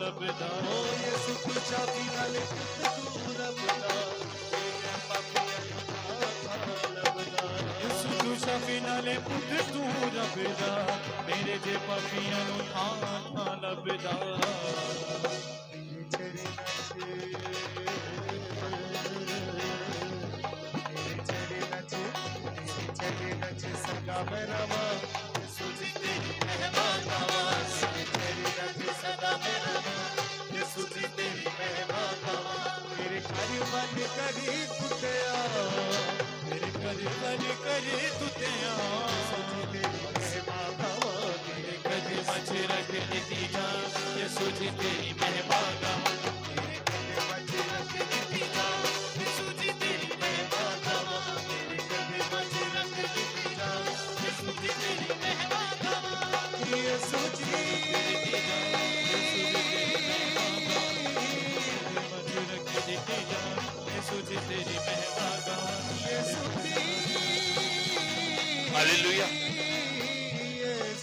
लभदा ओ यसु तू शाफी नाले पुत्र तू रबदा मेरे पापियां नू था लभदा यसु तू शाफी नाले पुत्र तू रबदा मेरे जे पापियां नू था लभदा सदा मैं रवा यीशु जी तेरी महिमा गावा तेरी रब सदा मैं रवा यीशु जी तेरी महिमा गावा मेरे कार्य बन करी तुतेया मेरे कार्य बन करी तुतेया तेरी महिमा गावा तेरे कदम मच रख दी जा यीशु जी तेरी महिमा गावा तेरे कदम मच रख दी जा यीशु जी तेरी महिमा गावा तेरे कदम मच रख दी जा यीशु जी तेरी महिमा गावा यीशु जी हालेलुया।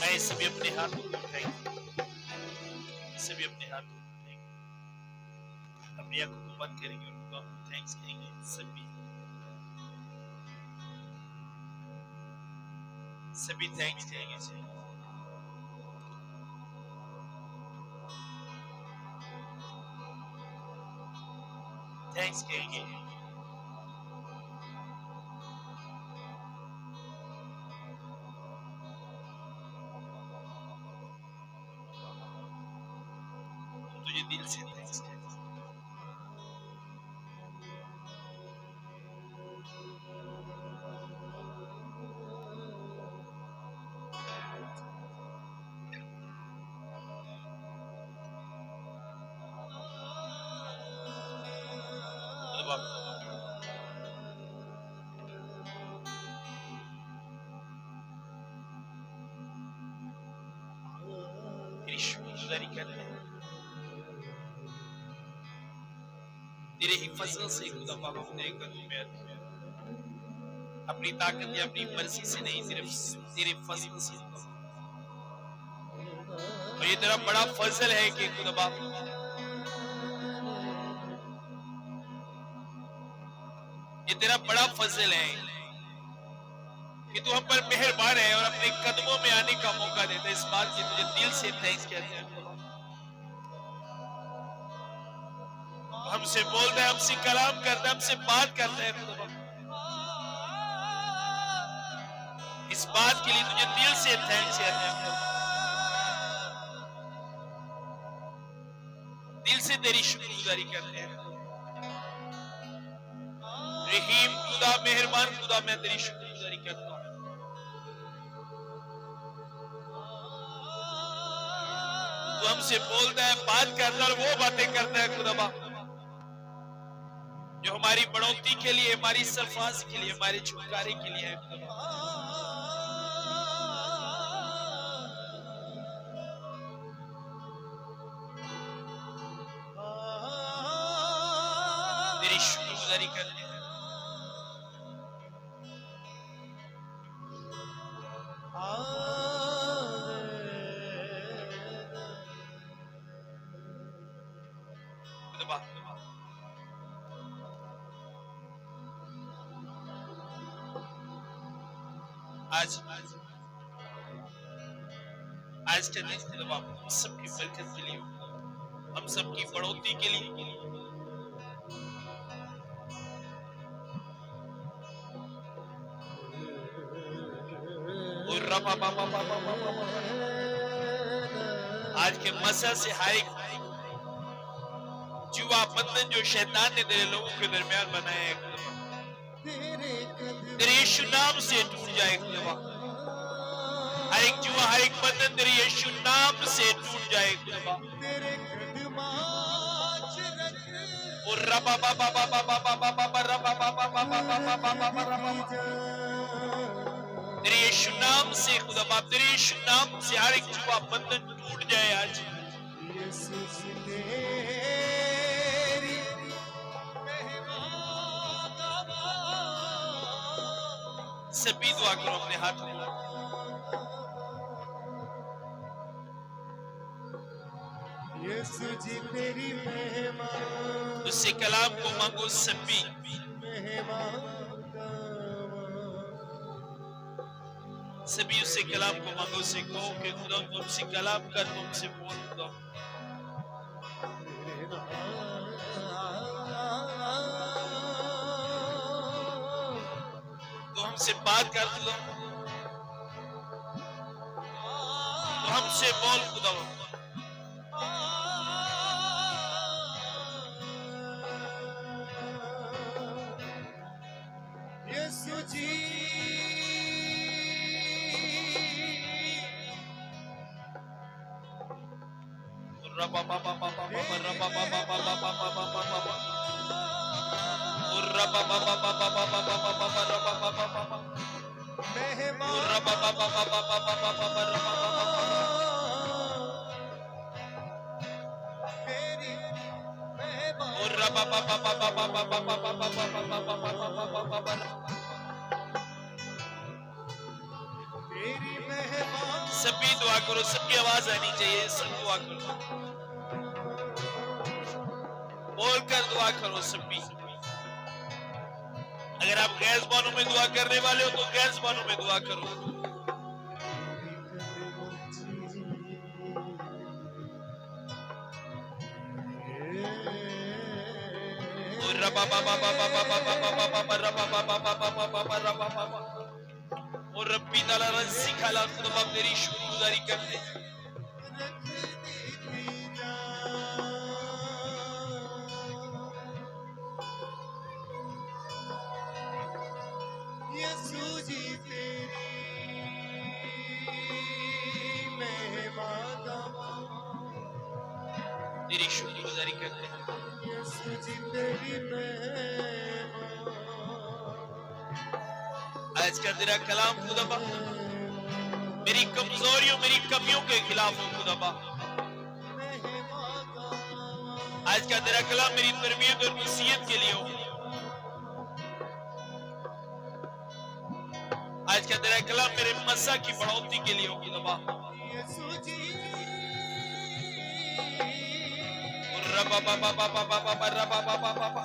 आइए सभी अपने हाथ को उठाएंगे, सभी अपने हाथ को उठाएंगे, अपनी आंखों को बंद करेंगे, उनको थैंक्स कहेंगे। सभी थैंक्स कहेंगे। थैंक्स कहेंगे। तुझे दिल से थैंक्स कहेंगे। तेरी शुक्रगुजारी करते हैं, तेरे हिफाजत से खुदा बाप अपने कदम में आते हैं। अपनी ताकत या अपनी मर्जी से नहीं, सिर्फ तेरे फजल से। और ये तेरा बड़ा फजल है कि खुदा बाप ये तेरा बड़ा फजल है कि तू हम पर मेहरबान है और अपने कदमों में आने का मौका देता है। इस बात की तुझे दिल से थैंक्स कहते हैं। हमसे बोलता है, हमसे कलाम करता है, हमसे बात करता है। इस बात के लिए तुझे दिल से थैंक्स कहते हैं। दिल से तेरी शुक्रगुजारी करते हैं। रहीम खुदा, मेहरबान खुदा, मैं तेरी शुक्रगुजारी करता हूँ। तू हमसे बोलता है, बात करता है और वो बातें करता है खुदा बाप जो हमारी बढ़ोतरी के लिए, हमारी सरफराजी के लिए, हमारे छुटकारे के लिए है। तेरी शुक्रगुजारी करते हैं। आज के दिन खुदा बाप हम सबकी बरकत के लिए, हम सबकी बढ़ोतरी के लिए, आज के मसा से हर एक जुआ बंधन जो शैतान ने तेरे लोगों के दरमियान बनाया है, तेरे यीशु नाम से टूट जाए खुदा बाप। हर एक जुआ, हर एक बंधन तेरे यीशु नाम से टूट जाए खुदा बाप। और रबा बाबा बाबा बाबा बाबा रबा बाबा बाबा बाबा बाबा तेरे यीशु नाम से खुदा बाप, तेरे यीशु नाम से हर एक जुआ बंधन टूट जाए आज। सभी दुआ करो अपने हाथ में। یسو جی تیری مہمان اس سے کلام کو مانگو سبھی سبھی اس سے کلام کو مانگو، سے کہو کہ خدا تو ہم سے کلام کر، تو ہم سے بول خدا، تو ہم سے بات کر خدا، تو ہم سے بول خدا، یسو جی ربا بابا بابا بابا ربا بابا بابا بابا بابا بابا ربا بابا بابا بابا بابا بابا ربا بابا بابا مہمان ربا بابا بابا بابا بابا ربا بابا تیری مہمان ربا بابا بابا بابا بابا بابا بابا تیری مہمان سبھی دعا کرو، سب کی آواز آنی چاہیے، سب دعا کرو، بول کر دعا کرو سبھی۔ اگر آپ غیر زبانوں میں دعا کرنے والے ہو تو غیر زبانوں میں دعا کرو۔ ربا بابا بابا بابا بابا بابا ربا بابا بابا بابا ربا بابا اور ربی تعالی رزق کھلا خدا باپ تیری شکر گزاری کرتے ہیں۔ یسو جی تیری مہمان تیری شکر گزاری کرتے ہیں۔ یسو جی تیری مہمان آج کا تیرا کلام خدا باپ میری کمزوریوں میری کمیوں کے خلاف ہو خدا باپ۔ آج کا تیرا کلام میری تربیت اور نصیحت کے لیے ہو۔ آج کا تیرا کلام میرے مسا کی بڑھوتی کے لیے ہو خدا باپ۔ یسو جی ربا بابا بابا بابا ربا بابا بابا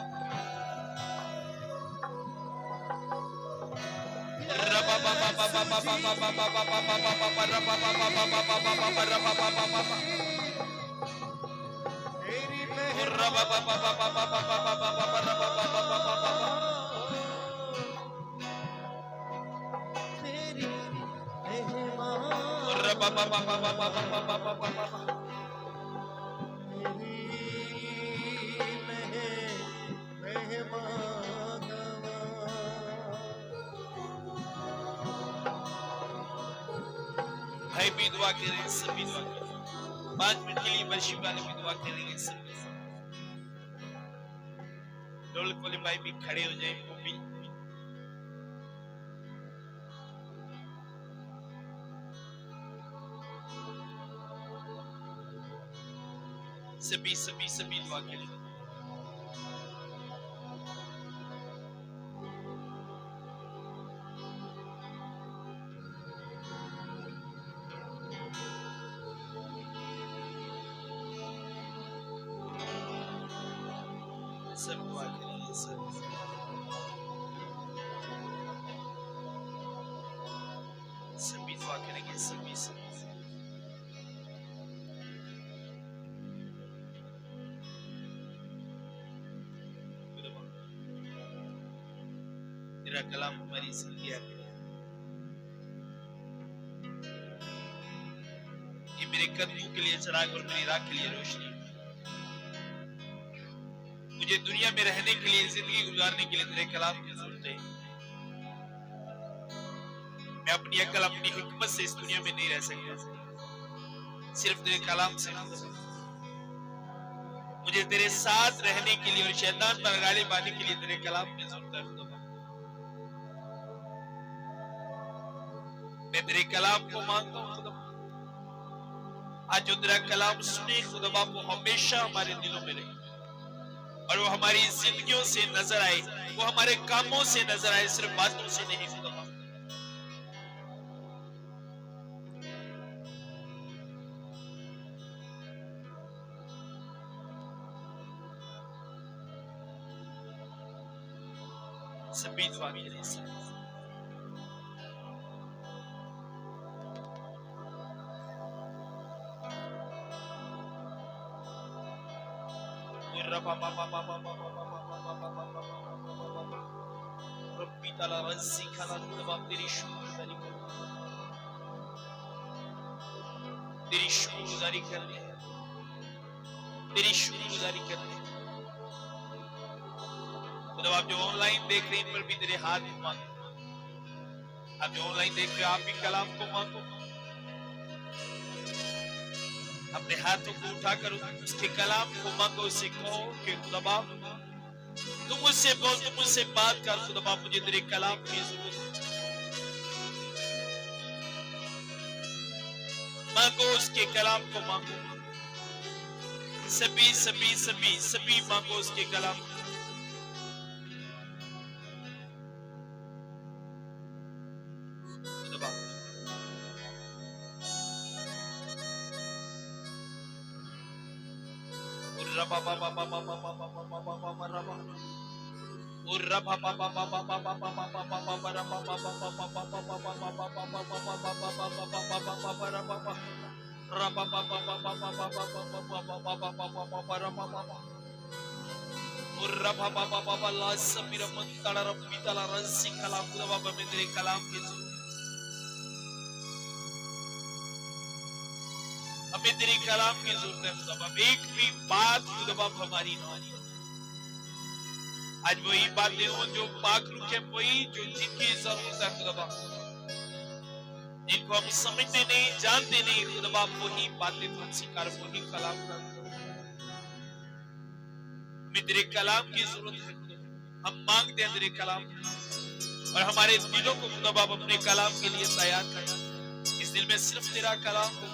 ربا بابا بابا بابا بابا بابا بابا بابا ربا بابا بابا بابا بابا ربا بابا بابا تیری ربا بابا بابا بابا بابا بابا ربا بابا بابا بابا تیری مہمان ربا بابا بابا بابا بابا بابا بھائی بھی دعا کریں، سبھی دعا کریں۔ 5 منٹ کے لیے برشی والے بھی دعا کریں گے سبھی۔ ڈھولک والے بھائی بھی کھڑے ہو جائیں، وہ بھی سبھی سبھی سبھی دعا کریں۔ سب دعا کریں گے سبھی دعا کریں گے سبھی سبھی تیرا کلام ہماری زندگی ہے، یہ میرے قدموں کے لیے چراغ اور میری راہ کے لیے روشنی، مجھے دنیا میں رہنے کے لیے زندگی گزارنے کے لیے تیرے کلام کی ضرورت ہے۔ میں اپنی عقل اپنی حکمت سے اس دنیا میں نہیں رہ سکتا، صرف تیرے کلام سے مجھے تیرے ساتھ رہنے کے لیے اور شیطان پر غالب آنے کے لیے تیرے کلام کی ضرورت ہے۔ خدا میں تیرے کلام کو مانتا ہوں خدا، آج جو تیرا کلام سنے خدا باپ وہ ہمیشہ ہمارے دلوں میں رہے اور وہ ہماری زندگیوں سے نظر آئے، وہ ہمارے کاموں سے نظر آئے، صرف باتوں سے نہیں خدا باپ۔ سبھی دعا کریں. ربی تعالی رزی کھلا خدا تیری شکرداری کریں، تیری شکرداری کریں، تیری شکرداری کریں. خدا آپ جو آن لائن دیکھ رہے ہیں ان پر بھی تیرے ہاتھ مانگو. آپ جو آن لائن دیکھ رہے ہیں آپ بھی کلام کو مانگو. اپنے ہاتھوں کو اٹھا کر اس کے کلام کو مانگو. اسے کہو کہ خدا باپ تم مجھ سے بول، تم مجھ سے بات کر. خدا باپ مجھے تیرے کلام کی ضرورت ہے. مانگو اس کے کلام کو مانگو. سبھی سبھی سبھی سبھی مانگو اس کے کلام کو. خدا باپ ہمیں تیری کلام کی ضرورت ہے. خدا باپ ایک بھی بات خدا باپ ہماری نہ ہو. آج وہی باتیں ہوں جو پاک روح ہے، وہی جو جن کی ضرورت ہے خدا باپ، جن کو ہم سمجھتے نہیں جانتے نہیں. خدا باپ وہی باتیں تو ہم سے کر، وہی کلام کر. ہمیں تیرے کلام کی ضرورت ہے. ہم مانگتے ہیں تیرے کلام اور ہمارے دلوں کو خدا باپ اپنے کلام کے لیے تیار کر. اس دل میں صرف تیرا کلام ہو،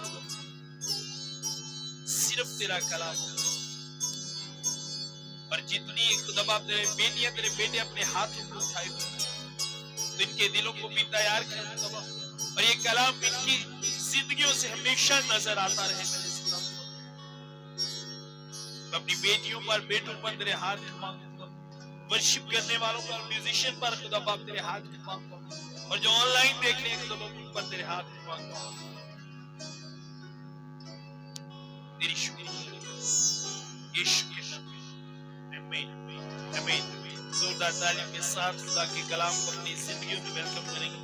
صرف تیرا کلام ہو. اور جتنی خدا باپ تیرے بیٹیاں تیرے بیٹے اپنے ہاتھوں کو اٹھائے تو ان کے دلوں کو بھی تیار کر خدا باپ، اور یہ کلام ان کی زندگیوں سے ہمیشہ نظر آتا رہے. اپنی بیٹیوں پر بیٹوں پر تیرے ہاتھ مانگتا ہوں. ورشپ کرنے والوں پر، میوزیشین پر خدا باپ تیرے ہاتھ مانگتا ہوں. اور جو آن لائن دیکھ رہے ہیں خدا باپ ان پر تیرے ہاتھ مانگتا ہوں. تیری شکر یشو آمین آمین. زوردار تعلیم کے ساتھ خدا کے کلام کو اپنی زندگیوں میں ویلکم کریں گے.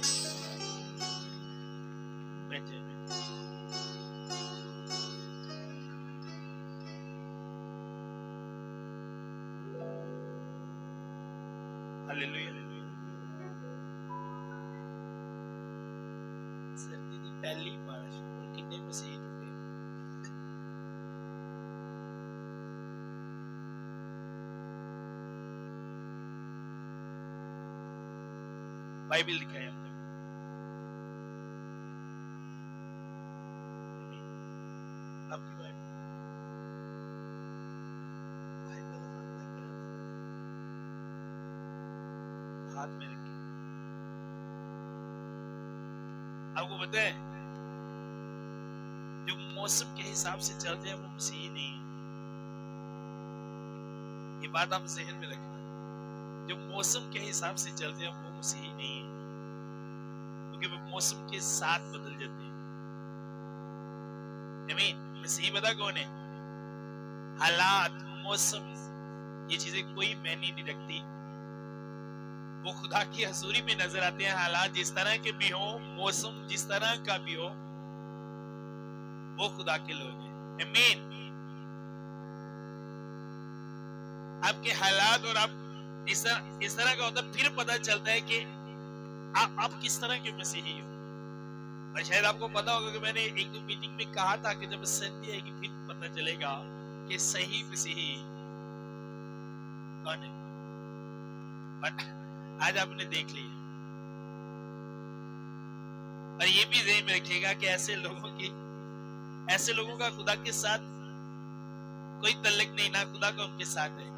ہلیلویا. سردی دی پہلی بارش اور کتنے مسیح ٹوٹے. بائبل دکھائے ہم نے. آپ کی بائبل ہاتھ میں رکھی. آپ کو پتہ ہے جو موسم کے حساب سے چلتے ہیں وہ مسیحی نہیں ہے. یہ بات آپ ذہن میں رکھنا. جو موسم کے حساب سے چلتے ہیں وہ مسیحی نہیں ہے، کیونکہ وہ موسم کے ساتھ بدل جاتے ہیں. امین. مسیحی پتہ کون ہے؟ حالات، موسم، یہ چیزیں کوئی معنی نہیں رکھتی. وہ خدا کی حضوری میں نظر آتے ہیں. حالات جس طرح کے بھی ہوں، موسم جس طرح کا بھی ہو، وہ خدا کے لوگ ہیں. امین. آپ کے حالات اور آپ اس طرح کا ہوتا ہے، پھر پتہ چلتا ہے کہ آپ کس طرح کے مسیحی ہو. اور شاید آپ کو پتا ہوگا کہ میں نے ایک دو میٹنگ میں کہا تھا کہ جب سردی آئے گی پھر پتہ چلے گا کہ صحیح مسیحی کون ہے. آج آپ نے دیکھ لیا. اور یہ بھی ذہن میں رکھیے گا کہ ایسے لوگوں کا خدا کے ساتھ کوئی تعلق نہیں، نہ خدا کا ان کے ساتھ ہے.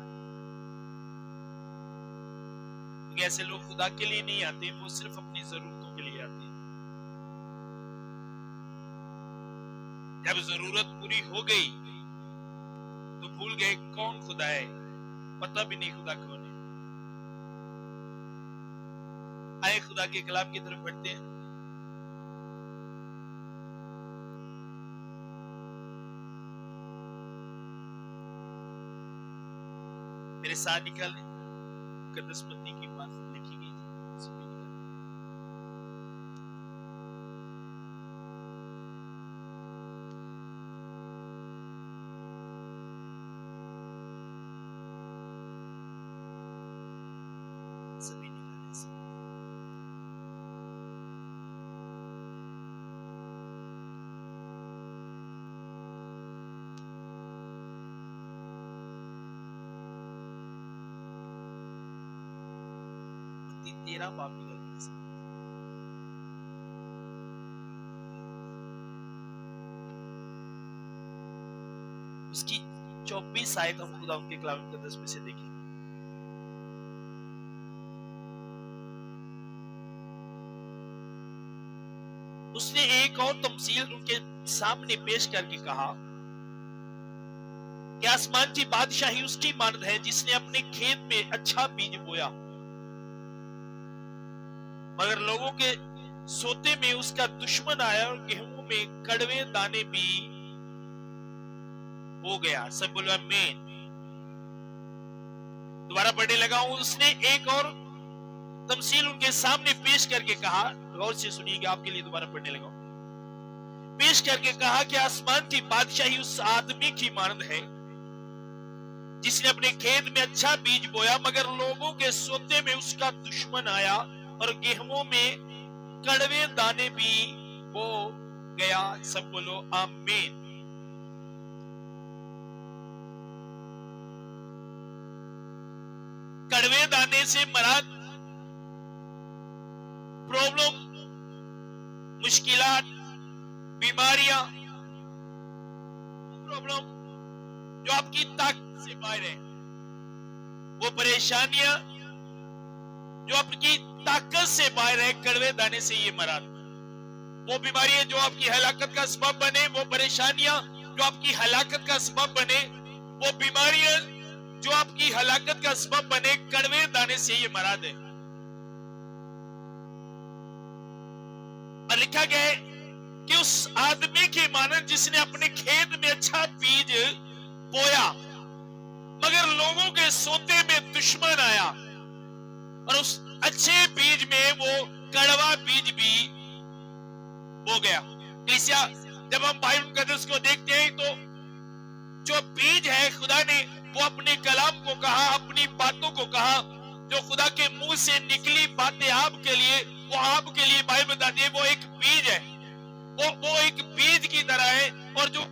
کیونکہ ایسے لوگ خدا کے لیے نہیں آتے، وہ صرف اپنی ضرورتوں کے لیے آتے ہیں. جب ضرورت پوری ہو گئی تو بھول گئے کون خدا ہے، پتہ بھی نہیں خدا کون ہے. आए खुदा के कलाम की तरफ बढ़ते हैं। मेरे साथ निकालें मुकद्दस पत्नी की बात लिखी गई थी, उसे भी निकालें। सभी निकालें, सभी। मत्ती 13 बाब निकाल के सब। उसकी 24 आयत हम खुदा उनके कलाम मुकद्दस में से देखेंगे। उसने एक और तमसील उनके सामने पेश करके कहा कि आसमान की बादशाही उसकी मानद है जिसने अपने खेत में अच्छा बीज बोया, मगर लोगों के सोते में उसका दुश्मन आया और गेहूं में कड़वे दाने भी हो गया। सब बोलो आमीन। दोबारा पढ़ने लगा हूं। उसने एक और तमसील उनके सामने पेश करके कहा, गौर से सुनिएगा, आपके लिए दोबारा पढ़ने लगा हूं। पेश करके कहा कि आसमान की बादशाही उस आदमी की मानद है जिसने अपने खेत में अच्छा बीज बोया, मगर लोगों के सोते में उसका दुश्मन आया और गेहूं में कड़वे दाने भी बो गया। सब बोलो आमीन। कड़वे दाने से मराद प्रॉब्लम, मुश्किलात, बीमारियां, प्रॉब्लम जो आपकी ताकत से बाहर है, वो परेशानियां जो आपकी ताकत से बाहर है, कड़वे दाने से ये मराद। वो बीमारियां जो आपकी हलाकत का सबब बने, वो परेशानियां जो आपकी हलाकत का सबब बने, वो बीमारियां जो आपकी हलाकत का सबब बने, कड़वे दाने से ये मराद है। और लिखा गया है कि उस आदमी की मानद जिसने अपने खेत में अच्छा बीज बोया, मगर लोगों के सोते में दुश्मन आया और उस अच्छे बीज में वो कड़वा बीज भी बो गया। कलीसिया, जब हम बाइबल मुकद्दस को देखते हैं तो जो बीज है, खुदा ने वो अपने कलाम को कहा, अपनी बातों को कहा, जो खुदा के मुंह से निकली बातें आपके लिए, वो आपके लिए बाइबल बताती है वो एक बीज है, वो एक बीज की तरह है। और जो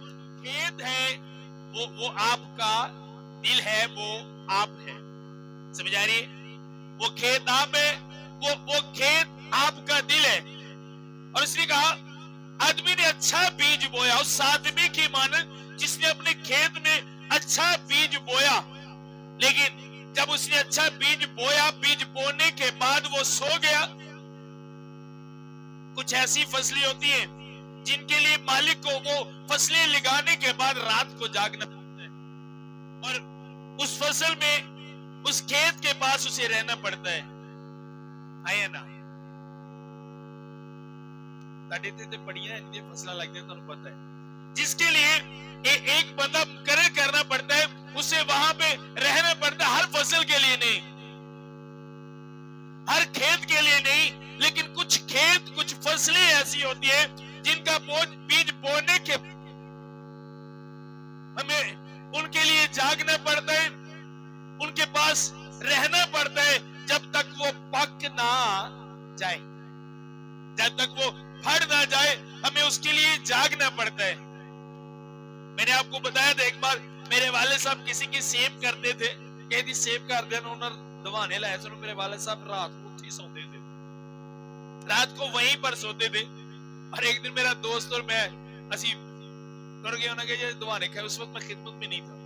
खेत है वो आपका दिल है, वो आप है। समझ आ रही है? वो खेत आप है, वो खेत आपका दिल है। और इसने कहा आदमी ने अच्छा बीज बोया, उस आदमी की मानद जिसने अपने खेत में अच्छा बीज बोया, लेकिन जब उसने अच्छा बीज बोया, बीज बोने के बाद वो सो गया। कुछ ऐसी फसलें होती हैं जिनके लिए मालिक को वो फसलें लगाने के बाद रात को जागना पड़ता है, और उस फसल में, उस खेत के पास उसे रहना पड़ता है। आया ना बढ़िया फसला लगते हैं, तो पता है जिसके लिए एक बंदा मुकर्रर करना पड़ता है, उसे वहां पे रहना पड़ता है। हर फसल के लिए नहीं, हर खेत के लिए नहीं, लेकिन कुछ खेत, कुछ फसलें ऐसी होती है जिनका बीज बोने के हमें उनके लिए जागना पड़ता है, उनके पास रहना पड़ता है जब तक वो पक ना जाए, जब तक वो फट ना जाए, हमें उसके लिए जागना पड़ता है। मैंने आपको बताया था एक बार मेरे वाले साहब किसी की सेव करते थे, कहती सेव कर देना, उन्होंने दवाने लाए। सुनो, मेरे वाले साहब रात को उठी सोते थे, रात को वहीं पर सोते थे। और एक दिन मेरा दोस्त और मैं असी कर गए, उन्होंने कहा दवाने खाए। उस वक्त मैं खिदमत में नहीं था,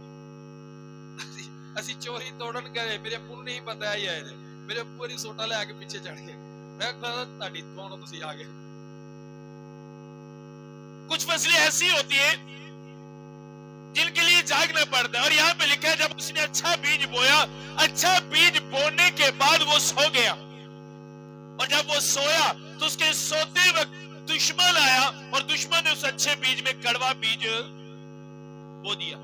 असी चोरी तोड़न करे, मेरे अप्पू नहीं पता है, मेरे अप्पू ही सोटा ले आके पीछे चढ़ गए। मैं ताड़ी कौन तुसी आ गए। कुछ फसलें ऐसी होती है जिनके लिए जागना पड़ता है। और यहाँ पे लिखा है जब उसने अच्छा बीज बोया, अच्छा बीज बोने के बाद वो सो गया। اور جب وہ سویا تو اس کے سوتے وقت دشمن آیا اور دشمن نے اس اچھے بیج میں کڑوا بیج بو دیا.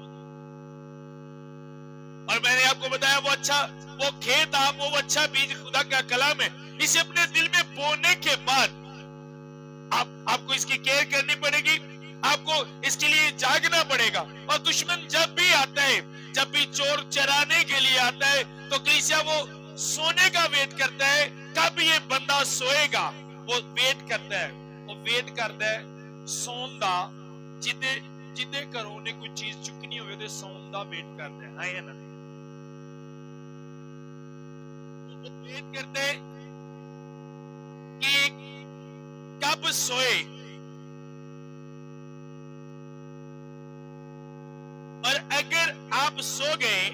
اور میں نے آپ کو بتایا وہ کھیت وہ اچھا بیج خدا کا کلام ہے. اسے اپنے دل میں بونے کے بعد آپ کو اس کی کیئر کرنی پڑے گی, آپ کو اس کے لیے جاگنا پڑے گا. اور دشمن جب بھی آتا ہے, جب بھی چور چرانے کے لیے آتا ہے, تو کلیسیا وہ سونے کا ویٹ کرتا ہے, کب یہ بندہ سوئے گا. وہ ویٹ کرتا ہے, سوندا جدے کرو نے کوئی چیز چکنی ہوئے تو سوندا ویٹ کرتا ہے. آئے نا, وہ ویٹ کرتے ہیں کہ کب سوئے. اور اگر آپ سو گئے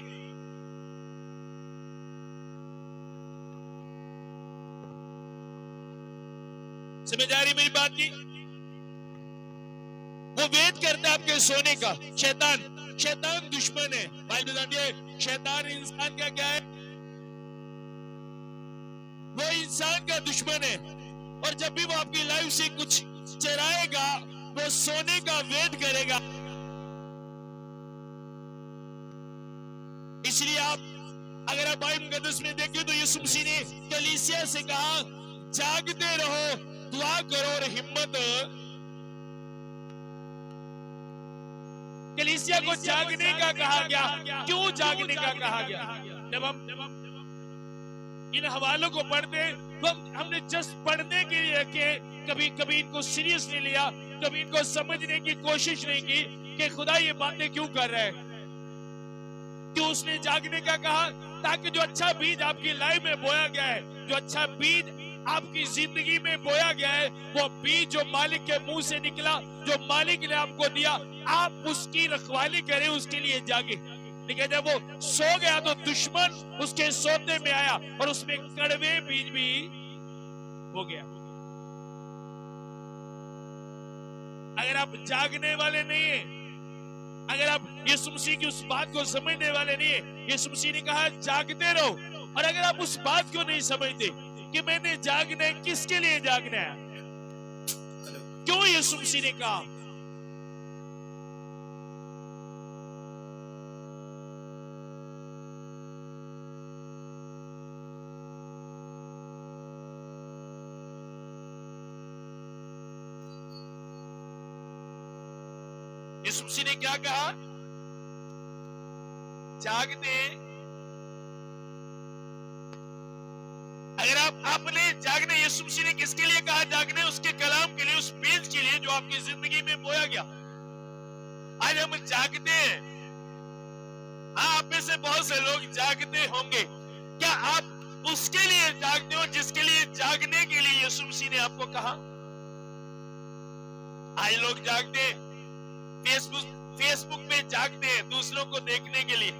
سمجھ آ رہی میری بات کی, وہ ویٹ کرتا ہے آپ کے سونے کا. شیطان دشمن ہے. بائبل بتاتی ہے شیطان انسان کا کیا ہے, وہ انسان کا دشمن ہے. اور جب بھی وہ آپ کی لائف سے کچھ چرائے گا, وہ سونے کا ویٹ کرے گا. اس لیے اگر آپ بائبل مقدس میں دیکھیں تو یسوع مسیح نے کلیسیا سے کہا جاگتے رہو, دعا کرو اور ہمت. کلیسیا کو جاگنے کا کہا گیا. کیوں جاگنے کا کہا گیا؟ جب ہم ان حوالوں کو پڑھتے تو ہم نے جسٹ پڑھنے کے لیے رکھے, کبھی ان کو سیریس نہیں لیا, کبھی ان کو سمجھنے کی کوشش نہیں کی کہ خدا یہ باتیں کیوں کر رہا ہے. کیوں اس نے جاگنے کا کہا؟ تاکہ جو اچھا بیج آپ کی لائف میں بویا گیا ہے, جو اچھا بیج آپ کی زندگی میں بویا گیا ہے, وہ بیج جو مالک کے منہ سے نکلا, جو مالک نے آپ کو دیا, آپ اس کی رکھوالی کریں, اس کے لیے جاگے. لیکن جب وہ سو گیا تو دشمن اس کے سوتے میں آیا اور اس میں کڑوے بیج بھی ہو گیا. اگر آپ جاگنے والے نہیں ہیں, اگر آپ یسوع مسیح کی اس بات کو سمجھنے والے نہیں ہیں, یسوع مسیح نے کہا جاگتے رہو. اور اگر آپ اس بات کو نہیں سمجھتے کہ میں نے جاگنا ہے, کس کے لیے جاگنا ہے, کیوں یسوع مسیح نے کہا, یسوع مسیح نے کیا کہا, جاگتے. اگر آپ نے جاگنے, یسوع مسیح نے کس کے لیے کہا جاگنے؟ اس کے کلام کے لیے, اس بیج کے لیے جو آپ کی زندگی میں بویا گیا. آج ہم جاگتے ہیں. ہاں, آپ میں سے بہت سے لوگ جاگتے ہوں گے. کیا آپ اس کے لیے جاگتے ہو جس کے لیے جاگنے کے لیے یسوع مسیح نے آپ کو کہا؟ آج لوگ جاگتے ہیں, فیس بک پہ جاگتے ہیں دوسروں کو دیکھنے کے لیے,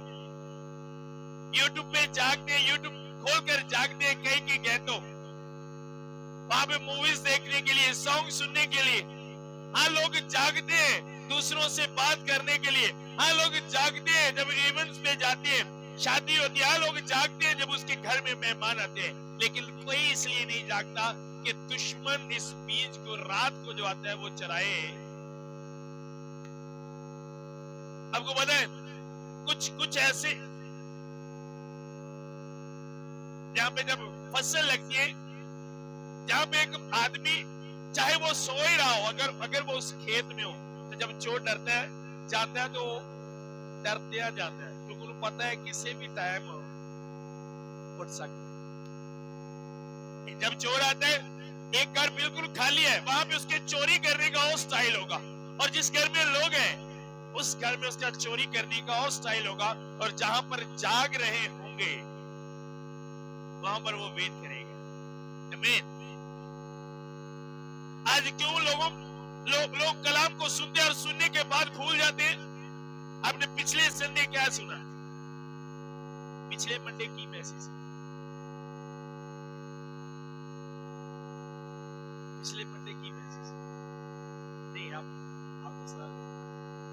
یوٹیوب پہ جاگتے ہیں, یوٹیوب کھول کر جاگتے ہیں کئی گھنٹوں, وہاں پہ موویز دیکھنے کے لیے, سانگ سننے کے لیے. ہاں, لوگ جاگتے ہیں دوسروں سے بات کرنے کے لیے. ہاں, لوگ جاگتے ہیں جب ایونٹس پہ جاتے ہیں, شادی ہوتی ہے. ہاں, لوگ جاگتے ہیں جب اس کے گھر میں مہمان آتے ہیں. لیکن کوئی اس لیے نہیں جاگتا کہ دشمن اس بیج کو رات کو جو آتا ہے وہ چرائے. آپ کو پتہ ہے کچھ ایسے جہاں پہ جب فصل لگتی ہے, جہاں پہ ایک آدمی چاہے وہ سو ہی رہا ہو, اگر وہ اس کھیت میں ہو, تو جب چور ڈرتا ہے جاتا ہے تو ڈرتے جاتا ہے, کیونکہ انہوں پتا ہے کسی بھی ٹائم اٹھ سکتا ہے. جب چور آتا ہے, ایک گھر بالکل خالی ہے, وہاں پہ اس کے چوری کرنے کا اور سٹائل ہوگا, اور جس گھر میں لوگ ہیں اس گھر میں اس کا چوری کرنے کا اور سٹائل ہوگا. اور جہاں پر جاگ رہے ہوں گے وہاں پر وہ ویٹ کرے گا. آمین. آج کیوں لوگ کلام کو سنتے اور سننے کے بعد بھول جاتے ہیں؟ آپ نے پچھلے سنڈے کیا سنا؟ پچھلے منڈے کی میسج, پچھلے منڈے کی میسج نہیں, آپ تو سنا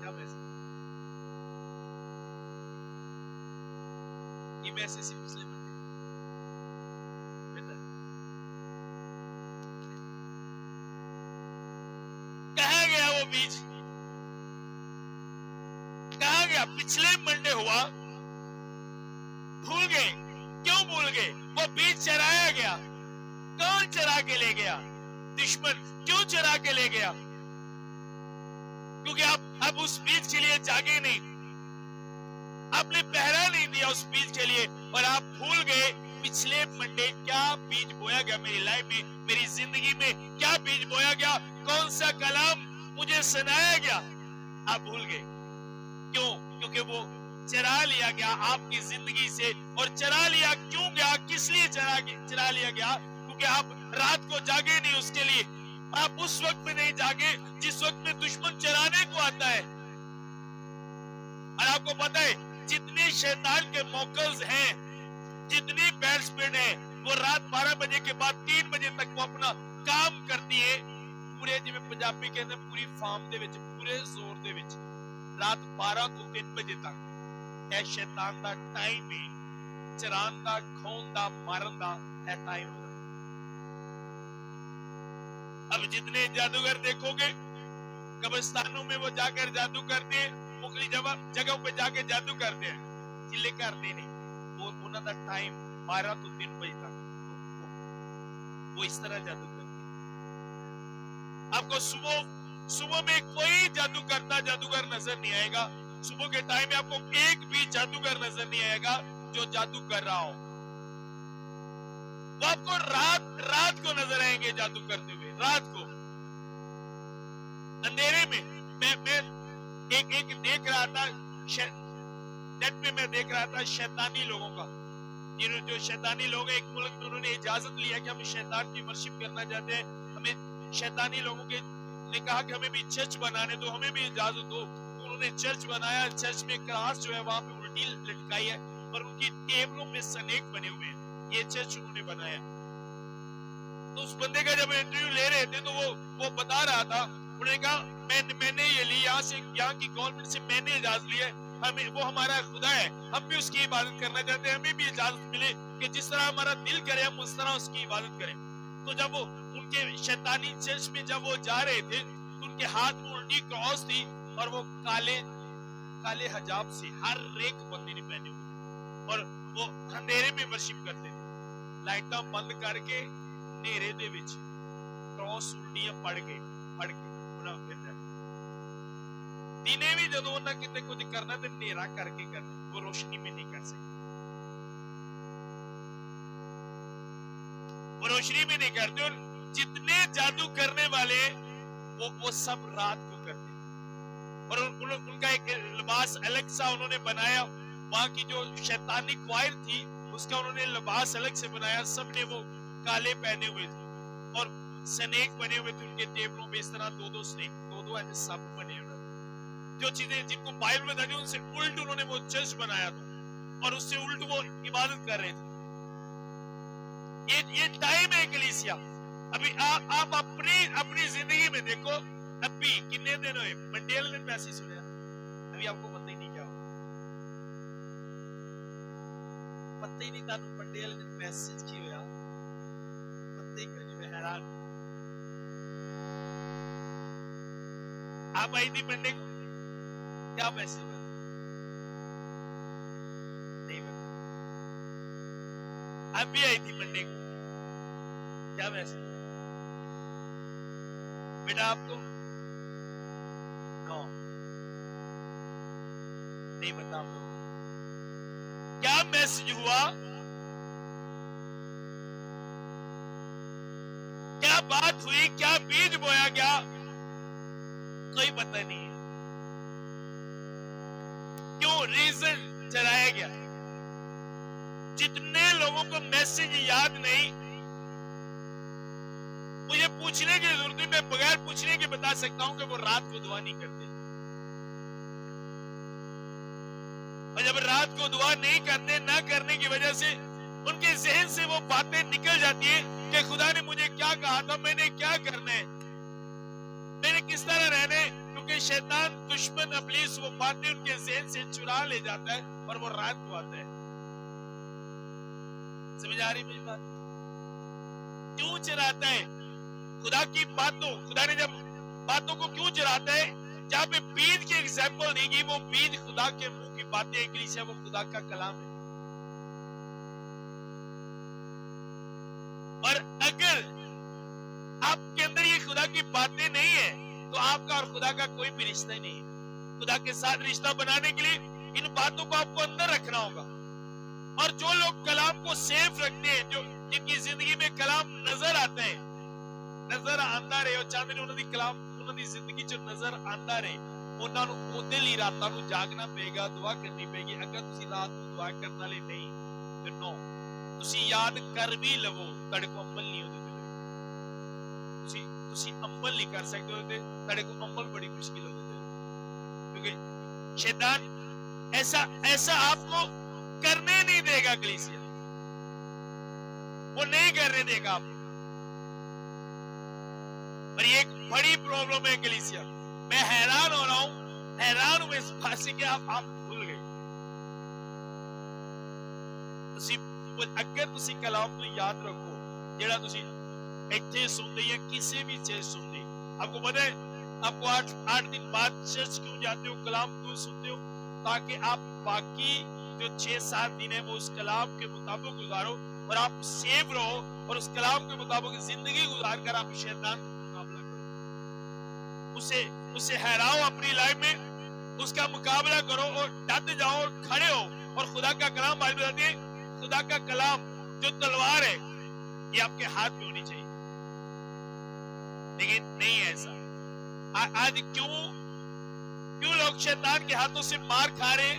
کیا میسج کی میسج پچھلے منڈے بیٹا बीज? कहाँ गया? पिछले मंडे हुआ, भूल गए। क्यों भूल गए? वो बीज चराया गया। कौन चरा के ले गया? दुश्मन। क्यों चरा के ले गया? क्योंकि आप अब उस बीज के लिए जागे नहीं, आपने पहरा नहीं दिया उस बीज के लिए, और आप भूल गए पिछले मंडे क्या बीज बोया गया मेरी लाइफ में, मेरी जिंदगी में क्या बीज बोया गया, कौन सा कलाम मुझे सुनाया गया, आप भूल गए। क्यों? क्योंकि वो चरा लिया गया आपकी जिंदगी से। और चरा लिया क्यों गया? किस लिए चरा लिया गया? क्योंकि आप रात को जागे नहीं उसके लिए। आप उस वक्त में नहीं जागे जिस वक्त में दुश्मन चराने को आता है। और आपको पता है जितने शैतान के मौकल्स हैं, जितनी बैड स्पिरिट है, वो रात 12 बजे के बाद 3 बजे तक वो अपना काम करती है पूरे, जिਵੇਂ पंजाबी कहते हैं पूरी फार्म दे विच, पूरे जोर दे विच। रात 12 ਤੋਂ 3 ਵਜੇ ਤੱਕ ਇਹ ਸ਼ੈਤਾਨ ਦਾ ਟਾਈਮ ਹੈ, ਚਰਾਨ ਦਾ, ਖੋਣ ਦਾ, ਮਾਰਨ ਦਾ ਇਹ ਟਾਈਮ ਹੁੰਦਾ। अब जितने जादूगर देखोगे कब्रिस्तानों में वो जाकर जादू करते हैं, मुखली जगहों पे जाके जादू करते हैं, चिल्ले करते नहीं। वो उन्होंने टाइम 12 ਤੋਂ 3 बजे तक वो इस तरह जादू करते हैं। आपको सुबह में कोई जादूगर नजर नहीं आएगा। सुबह के टाइम में आपको एक भी जादूगर नजर नहीं आएगा जो जादू कर रहा हो। वो आपको रात को नजर आएंगे जादू करते हुए, रात को अंधेरे में। मैं एक देख रहा था, नेट पे मैं देख रहा था शैतानी लोगों का, जो शैतानी लोग एक मुल्क में उन्होंने इजाजत लिया कि हम शैतान की वर्शिप करना चाहते हैं, हमें शैतानी लोगों के ने कहा कि हमें भी चर्च बनाने दो, हमें भी इजाजत दो। उन्होंने चर्च बनाया, चर्च में क्रॉस जो है वहां पे उल्टी लटकाई है और उनकी टेबलों में स्नेक बने हुए हैं। ये चर्च उन्होंने बनाया। तो उस बंदे का जब इंटरव्यू ले रहे थे तो वो बता रहा था, उन्होंने कहा मैंने ये ली, यहाँ की गवर्नमेंट से मैंने इजाजत ली है, हमें वो हमारा खुदा है, हम भी उसकी इबादत करना चाहते हैं, हमें भी इजाजत मिले कि जिस तरह हमारा दिल करे हम उस तरह उसकी इबादत करें। तो जब वो उनके शैतानी चर्च में जब वो जा रहे थे तो उनके हाथ में उल्टी क्रॉस थी और वो काले हजाब से हर एक बंदे ने पहने हुए, और वो अंधेरे में वर्शिप करते थे, लाइटां बंद करके नेरे दे विच क्रॉस उल्टियां पड़ के उन्हां फिर जाए। दिने भी जदों उन्हां किते कुछ करना ते नेरा करके करना, वो रोशनी में नहीं कर सकते, वो रोशनी में नहीं करते। और जितने जादू करने वाले वो सब रात को करते, और उनका एक लिबास अलग सा उन्होंने बनाया। वहां की जो शैतानी क्वायर थी उसका उन्होंने लिबास अलग से बनाया, सबने वो काले पहने हुए थे और स्नेक बने हुए थे उनके टेबलों पे, इस तरह दो स्नेक, दो ऐसे सब बने हुए। जो चीजें जिनको बाइबल में बताई उनसे उल्ट उन्होंने वो चर्च बनाया था और उससे उल्ट वो इबादत कर रहे थे। ये टाइम है कलीसिया। अभी आप अपनी जिंदगी में देखो, अभी कितने दिन हुए मंडे वाले दिन मैसेज सुना, अभी आपको पता ही नहीं क्या हुआ, पता ही नहीं था मंडे वाले दिन मैसेज की हुआ, पता ही नहीं। मैं हैरान, आप आई थी मंडे को, क्या मैसेज हुआ नहीं पता। आप भी आई थी मंडे को, क्या मैसेज बेटा आपको? नो, नहीं बता आप लोगों क्या मैसेज हुआ, क्या बात हुई, क्या बीज बोया गया, कोई पता नहीं है। क्यों? रीजन चलाया गया। जितने लोगों को मैसेज याद नहीं, मुझे पूछने की जरूरत नहीं, मैं बगैर पूछने के बता सकता हूं कि वो रात को दुआ नहीं करते। और जब रात को दुआ नहीं करते, ना करने की वजह से उनके जहन से वो बातें निकल जाती है कि खुदा ने मुझे क्या कहा था, मैंने क्या करना है, मैंने किस तरह रहना है। क्योंकि शैतान, दुश्मन, इब्लीस वो बातें उनके जहन से चुरा ले जाता है और वो रात को आता है। समझ आ रही मेरी बात? क्यों चुराता है? खुदा की बातों, खुदा ने जब باتوں کو کیوں جلاتا ہے؟ جہاں پہ بیج کی ایگزامپل دی گئی، وہ بیج خدا کے منہ کی باتیں کلیسیا، وہ خدا کا کلام ہے. اور اگر آپ کے اندر یہ خدا کی باتیں نہیں ہیں تو آپ کا اور خدا کا کوئی بھی رشتہ ہی نہیں ہے. خدا کے ساتھ رشتہ بنانے کے لیے ان باتوں کو آپ کو اندر رکھنا ہوگا. اور جو لوگ کلام کو سیف رکھتے ہیں، جو جن کی زندگی میں کلام نظر آتے ہیں، نظر آندا رہے، اور چاہتے ہیں انہوں نے کلام، انہوں نے زندگی جو نظر آندا رہے، انہوں نے وہ دل ہی راتاں نو جاگنا پے گا، دعا کرنی پے گی. اگر تسی رات کو دعا کرنا لے نہیں تو نو تسی یاد کر بھی لو، تڑے کو عمل نہیں ہوتے، تسی عمل نہیں کر سکتے ہوتے، تڑے کو عمل بڑی مشکل ہوتے، کیونکہ شیطان ایسا آپ کو کرنے نہیں دے گا. کلیسیا وہ نہیں کرنے دے گا آپ کو. اور یہ ایک بڑی پرابلم ہے کلیسیا. میں حیران ہو رہا ہوں، حیران ہوں اس بات سے کہ آپ بھول گئے. اگر تسی کلام کو یاد رکھو، جیڑا تسی ایتھے سنتے یا کسی بھی چیز سنتے، آپ کو پتہ ہے آپ کو 8 دن بعد چرچ کیوں جاتے ہو، کلام کیوں سنتے ہو؟ تاکہ آپ باقی جو 6-7 دن ہے وہ اس کلام کے مطابق گزارو، اور آپ سیف رہو، اور اس کلام کے مطابق زندگی گزار کر آپ شیطان کا مقابلہ کرو، اسے ہراؤ اپنی لائف میں، اس کا مقابلہ کرو اور ڈٹ جاؤ اور کھڑے ہو. اور خدا کا کلام بائبل بتاتی ہے، خدا کا کلام جو تلوار ہے یہ آپ کے ہاتھ میں ہونی چاہیے. لیکن نہیں ایسا. آج کیوں لوگ شیطان کے ہاتھوں سے مار کھا رہے؟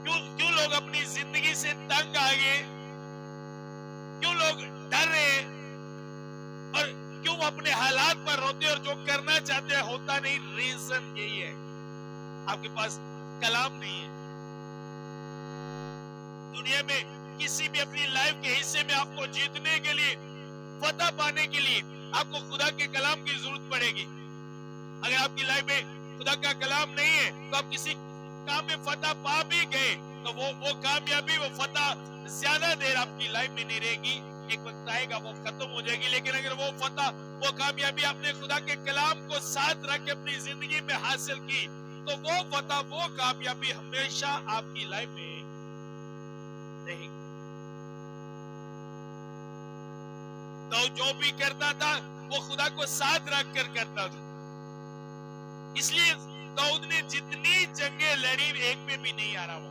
کیوں لوگ اپنی زندگی سے تنگ آ گئے؟ کیوں لوگ ڈر رہے ہیں؟ اور کیوں اپنے حالات پر روتے اور جو کرنا چاہتے ہیں ہوتا نہیں؟ ریزن یہی ہے، آپ کے پاس کلام نہیں ہے. دنیا میں کسی بھی اپنی لائف کے حصے میں آپ کو جیتنے کے لیے، فتح پانے کے لیے آپ کو خدا کے کلام کی ضرورت پڑے گی. اگر آپ کی لائف میں خدا کا کلام نہیں ہے تو آپ کسی کام میں فتح پا بھی گئے تو وہ کامیابی، وہ فتح زیادہ دیر آپ کی لائف میں نہیں رہے گی. ایک وقت آئے گا وہ ختم ہو جائے گی. لیکن اگر وہ فتح، وہ کامیابی آپ نے خدا کے کلام کو ساتھ رکھ کے اپنی زندگی میں حاصل کی تو وہ فتح، وہ کامیابی ہمیشہ آپ کی لائف میں رہے گی. تو جو بھی کرتا تھا وہ خدا کو ساتھ رکھ کر کرتا تھا. اس لیے داؤد نے جتنی جنگیں لڑی ایک میں بھی نہیں ہارا وہ.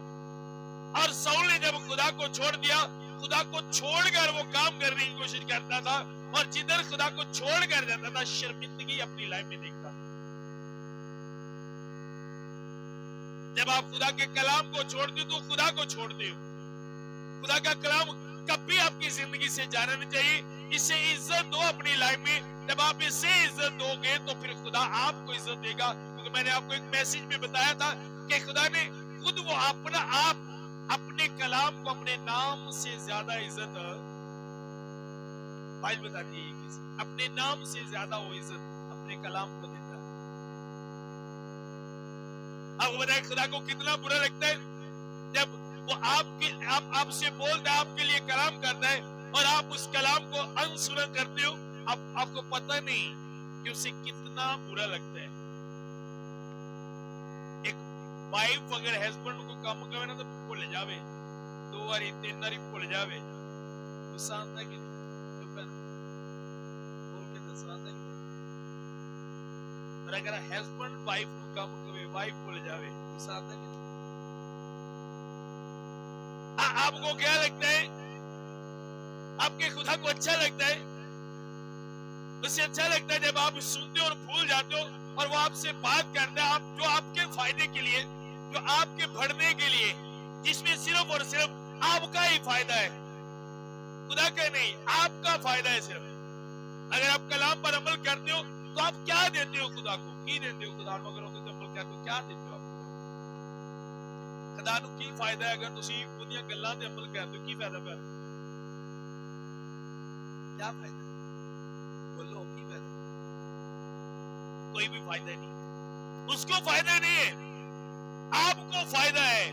اور ساؤل نے جب خدا کو چھوڑ دیا، خدا کو چھوڑ کر وہ کام کرنے کی کوشش کرتا تھا، اور جدھر خدا کو چھوڑ کر جاتا تھا شرمندگی اپنی لائف میں دیکھتا تھا. جب آپ خدا کے کلام کو چھوڑتے ہو تو خدا کو چھوڑتے ہو. خدا کا کلام کبھی آپ کی زندگی سے جانا نہیں چاہیے. اسے عزت دو اپنی لائف میں. جب آپ اسے عزت دو گے تو پھر خدا آپ کو عزت دے گا. کیونکہ میں نے آپ کو ایک میسج میں بتایا تھا کہ خدا نے خود وہ اپنا آپ اپنے کلام کو اپنے نام سے زیادہ عزت، بائبل بتاتی ہے اپنے نام سے زیادہ وہ عزت اپنے کلام کو دیتا ہے. آپ کو بتائیں خدا کو کتنا برا لگتا ہے جب وہ آپ سے بولتا ہے، آپ کے لیے کلام کرتا ہے اور آپ اس کلام کو انسنا کرتے ہو. آپ کو پتہ نہیں کہ اسے کتنا برا لگتا ہے. ایک وائف اگر ہسبینڈ کو کام کرے نا تو بھول جاوے، 2 بار 3 بار بھول جاوے، غصہ آتا ہے کہ بول کے غصہ آتا ہے. اور اگر ہسبینڈ وائف کو کام کرے، وائف بھول جاوے، غصہ آتا ہے. آپ کو کیا لگتا ہے؟ آپ کے خدا کو اچھا لگتا ہے؟ اسے اچھا لگتا ہے جب آپ سنتے ہو اور بھول جاتے ہو اور وہ آپ سے بات کرتا ہے جو آپ کے فائدے کے لیے، جو آپ کے بڑھنے کے لیے، جس میں صرف اور صرف آپ کا ہی فائدہ ہے، خدا کا نہیں، آپ کا فائدہ ہے صرف. اگر آپ کلام پر عمل کرتے ہو تو آپ کیا دیتے ہو خدا کو؟ کی دیتے ہو خدا کو؟ اگر عمل کرتے ہو کیا دیتے ہو آپ خدا نو؟ کی فائدہ ہے اگر تسی اونیاں گلاں تے عمل کرتے ہو؟ کی فائدہ پیا؟ کیا فائدہ؟ بولو کی فائدہ؟ کوئی بھی فائدہ نہیں. اس کو فائدہ نہیں ہے، آپ کو فائدہ ہے.